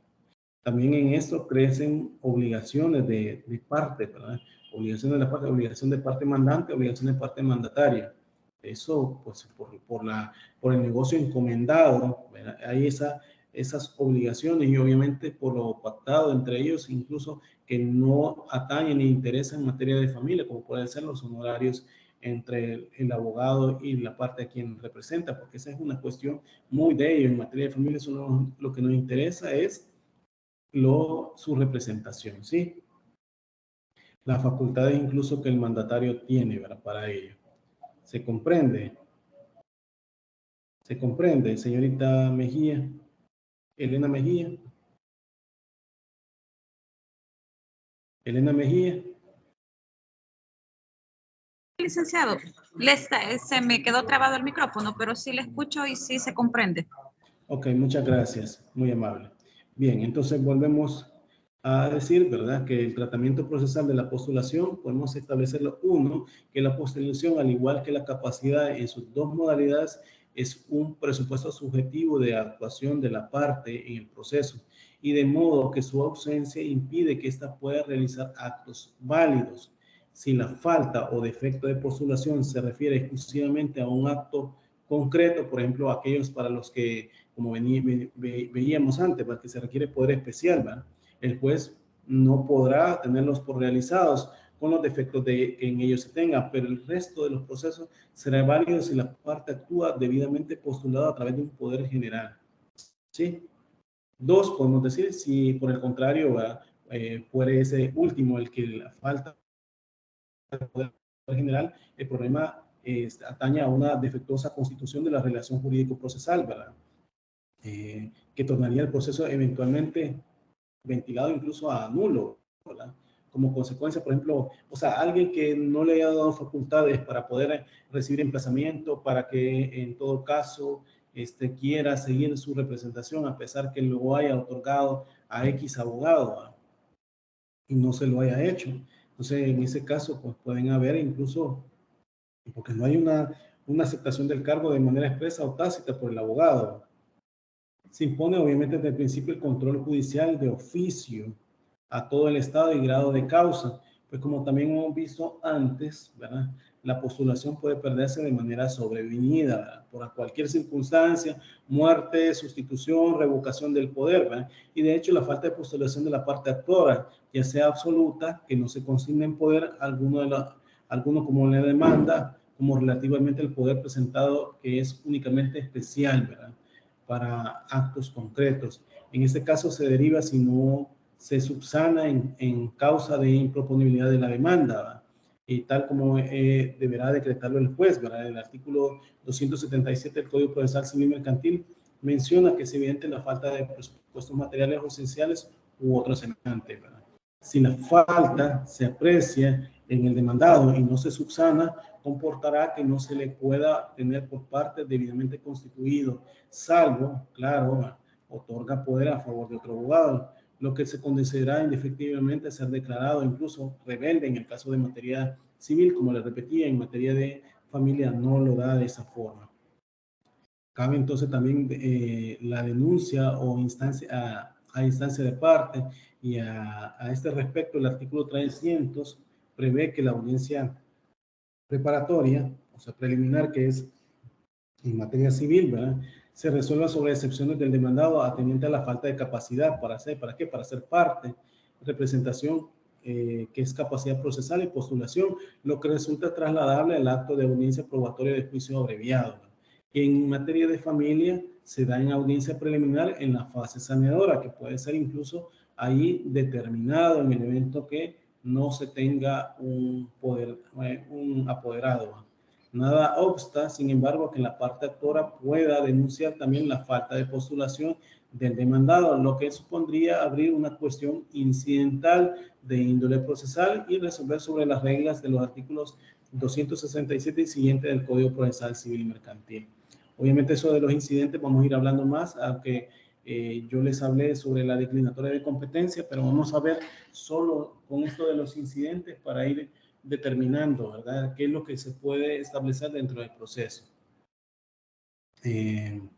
También en esto crecen obligaciones de parte, ¿verdad? Obligaciones de la parte, obligación de parte mandante, obligación de parte mandataria. Eso, pues, por el negocio encomendado, ¿verdad? Hay esas obligaciones y obviamente por lo pactado entre ellos, incluso que no atañen ni interesan en materia de familia, como pueden ser los honorarios entre el abogado y la parte a quien representa, porque esa es una cuestión muy de ellos. En materia de familia, eso lo que nos interesa es su representación, ¿sí? Las facultades incluso que el mandatario tiene, ¿verdad? Para ello. ¿Se comprende? ¿Se comprende, señorita Mejía? Elena Mejía. Elena Mejía. Licenciado, se me quedó trabado el micrófono, pero sí le escucho y sí se comprende. Ok, muchas gracias, muy amable. Bien, entonces volvemos a decir, ¿verdad?, que el tratamiento procesal de la postulación podemos establecerlo. Uno, que la postulación, al igual que la capacidad en sus dos modalidades, es un presupuesto subjetivo de actuación de la parte en el proceso, y de modo que su ausencia impide que ésta pueda realizar actos válidos. Si la falta o defecto de postulación se refiere exclusivamente a un acto concreto, por ejemplo, aquellos para los que, como veíamos antes, para que se requiere poder especial, ¿verdad?, el juez no podrá tenerlos por realizados con los defectos que en ellos se tenga, pero el resto de los procesos será válido si la parte actúa debidamente postulada a través de un poder general. ¿Sí? Dos, podemos decir, si por el contrario fuera ese último el que la falta de poder general, el problema atañe a una defectuosa constitución de la relación jurídico-procesal, ¿verdad? Que tornaría el proceso eventualmente ventilado incluso a nulo, ¿verdad? Como consecuencia, por ejemplo, o sea, alguien que no le haya dado facultades para poder recibir emplazamiento, para que en todo caso quiera seguir su representación, a pesar que lo haya otorgado a X abogado, ¿verdad?, y no se lo haya hecho. Entonces, en ese caso, pues pueden haber incluso, porque no hay una aceptación del cargo de manera expresa o tácita por el abogado. Se impone obviamente desde el principio el control judicial de oficio a todo el estado y grado de causa, pues como también hemos visto antes, ¿verdad?, la postulación puede perderse de manera sobrevenida, ¿verdad?, por cualquier circunstancia, muerte, sustitución, revocación del poder, ¿verdad?, y de hecho la falta de postulación de la parte actora, ya sea absoluta, que no se consigne en poder alguno como la demanda, como relativamente el poder presentado, que es únicamente especial, ¿verdad?, para actos concretos. En este caso se deriva si no se subsana en causa de improponibilidad de la demanda, ¿verdad? y tal como deberá decretarlo el juez, ¿verdad? El artículo 277 del Código Procesal Civil Mercantil menciona que es evidente la falta de presupuestos materiales o esenciales u otros semejantes, ¿verdad? Si la falta se aprecia en el demandado y no se subsana, comportará que no se le pueda tener por parte debidamente constituido, salvo, claro, otorga poder a favor de otro abogado, lo que se considerará indefectiblemente ser declarado incluso rebelde en el caso de materia civil, como les repetía, en materia de familia no lo da de esa forma. Cabe entonces también la denuncia o instancia a instancia de parte, y a este respecto el artículo 300 prevé que la audiencia preparatoria, o sea, preliminar, que es en materia civil, ¿verdad?, se resuelva sobre excepciones del demandado atendiente a la falta de capacidad para hacer, ¿para qué? Para ser parte, representación, que es capacidad procesal y postulación, lo que resulta trasladable al acto de audiencia probatoria de juicio abreviado. En materia de familia, se da en audiencia preliminar en la fase saneadora, que puede ser incluso ahí determinado en el evento que no se tenga un apoderado. Nada obsta, sin embargo, que la parte actora pueda denunciar también la falta de postulación del demandado, lo que supondría abrir una cuestión incidental de índole procesal y resolver sobre las reglas de los artículos 267 y siguiente del Código Procesal Civil y Mercantil. Obviamente eso de los incidentes vamos a ir hablando más, aunque yo les hablé sobre la declinatoria de competencia, pero vamos a ver solo con esto de los incidentes para ir determinando, ¿verdad?, qué es lo que se puede establecer dentro del proceso. En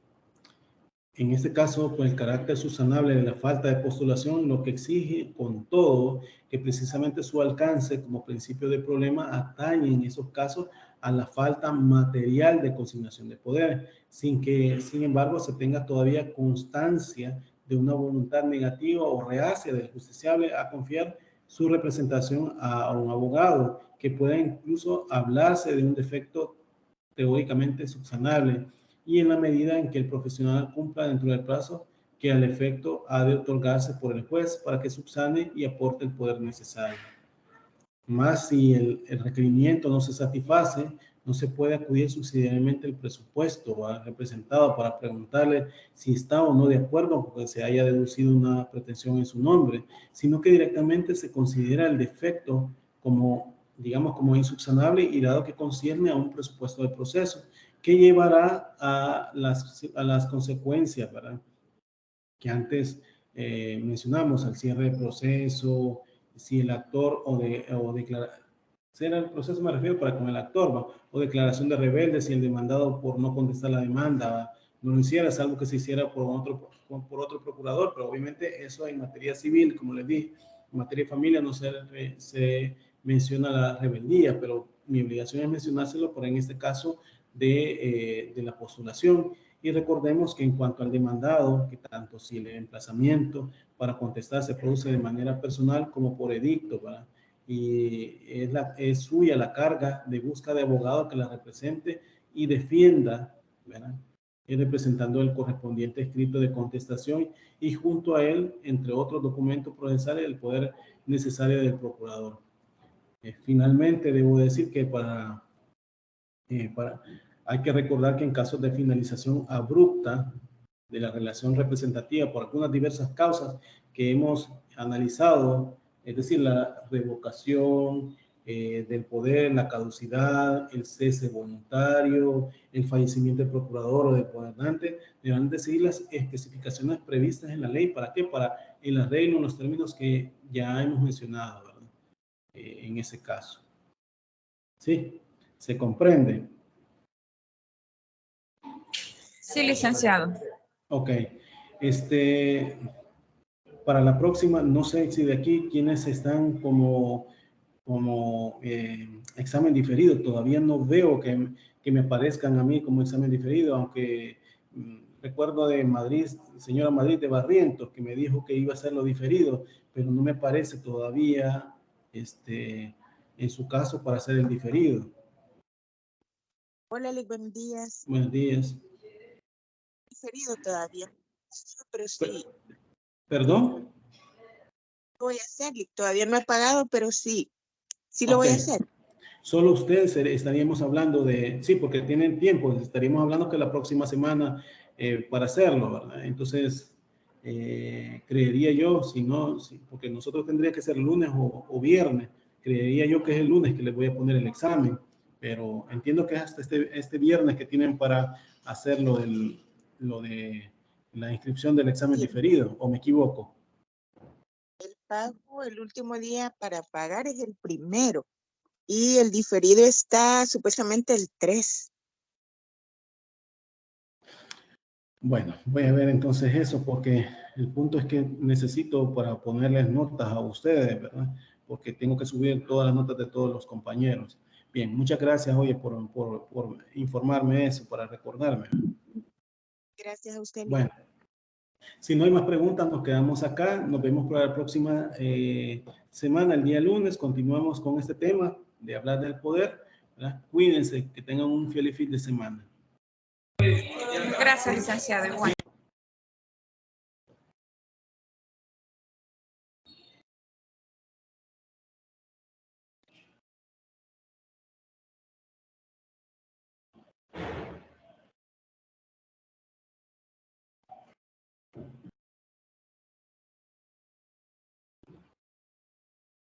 este caso, pues el carácter subsanable de la falta de postulación lo que exige con todo que precisamente su alcance como principio de problema atañe en esos casos a la falta material de consignación de poder, sin que, sin embargo, se tenga todavía constancia de una voluntad negativa o reacia del justiciable a confiar su representación a un abogado, que pueda incluso hablarse de un defecto teóricamente subsanable, y en la medida en que el profesional cumpla dentro del plazo que al efecto ha de otorgarse por el juez para que subsane y aporte el poder necesario. Más si el requerimiento no se satisface, no se puede acudir subsidiariamente el presupuesto representado para preguntarle si está o no de acuerdo porque se haya deducido una pretensión en su nombre, sino que directamente se considera el defecto como, digamos, como insubsanable, y dado que concierne a un presupuesto de proceso que llevará a las consecuencias, ¿verdad?, que antes mencionamos, al cierre de proceso, si el actor o declarar, será el proceso, me refiero, para con el actor, ¿va?, o declaración de rebelde, si el demandado por no contestar la demanda, ¿va?, no lo hiciera, es algo que se hiciera por otro procurador, pero obviamente eso en materia civil, como les dije, en materia de familia no se menciona la rebeldía, pero mi obligación es mencionárselo por en este caso de la postulación. Y recordemos que en cuanto al demandado, que tanto si el emplazamiento para contestar se produce de manera personal como por edicto, ¿verdad?, y es suya la carga de busca de abogado que la represente y defienda, ¿verdad?, y representando el correspondiente escrito de contestación y junto a él, entre otros documentos procesales, el poder necesario del procurador. Finalmente, debo decir que hay que recordar que en casos de finalización abrupta de la relación representativa por algunas diversas causas que hemos analizado, es decir, la revocación del poder, la caducidad, el cese voluntario, el fallecimiento del procurador o del gobernante, deberán de seguir las especificaciones previstas en la ley. ¿Para qué? Para el arreglo en los términos que ya hemos mencionado, ¿verdad?, en ese caso. ¿Sí? ¿Se comprende? Sí, licenciado. Ok. Para la próxima, no sé si de aquí quienes están como examen diferido. Todavía no veo que me aparezcan a mí como examen diferido, aunque recuerdo de Madrid, señora Madrid de Barrientos, que me dijo que iba a hacerlo diferido, pero no me aparece todavía en su caso para hacer el diferido. Hola, Lick, buenos días. Buenos días. Diferido todavía, pero sí. ¿Perdón? Lo voy a hacer, Lick. Todavía no he pagado, pero sí. Sí lo voy a hacer. Solo ustedes estaríamos hablando de, sí, porque tienen tiempo, estaríamos hablando que la próxima semana para hacerlo, ¿verdad? Entonces, creería yo, si no, porque nosotros tendría que ser lunes o viernes, creería yo que es el lunes que les voy a poner el examen, pero entiendo que es hasta este viernes que tienen para hacer lo de la inscripción del examen diferido, ¿o me equivoco? El pago, el último día para pagar es el 1 y el diferido está supuestamente el 3. Bueno, voy a ver entonces eso, porque el punto es que necesito para ponerles notas a ustedes, ¿verdad? Porque tengo que subir todas las notas de todos los compañeros. Bien, muchas gracias, oye, por informarme eso, para recordarme. Gracias a usted. Bueno, si no hay más preguntas, nos quedamos acá. Nos vemos para la próxima semana, el día lunes. Continuamos con este tema de hablar del poder, ¿verdad? Cuídense, que tengan un feliz fin de semana. Gracias, licenciado. Igual.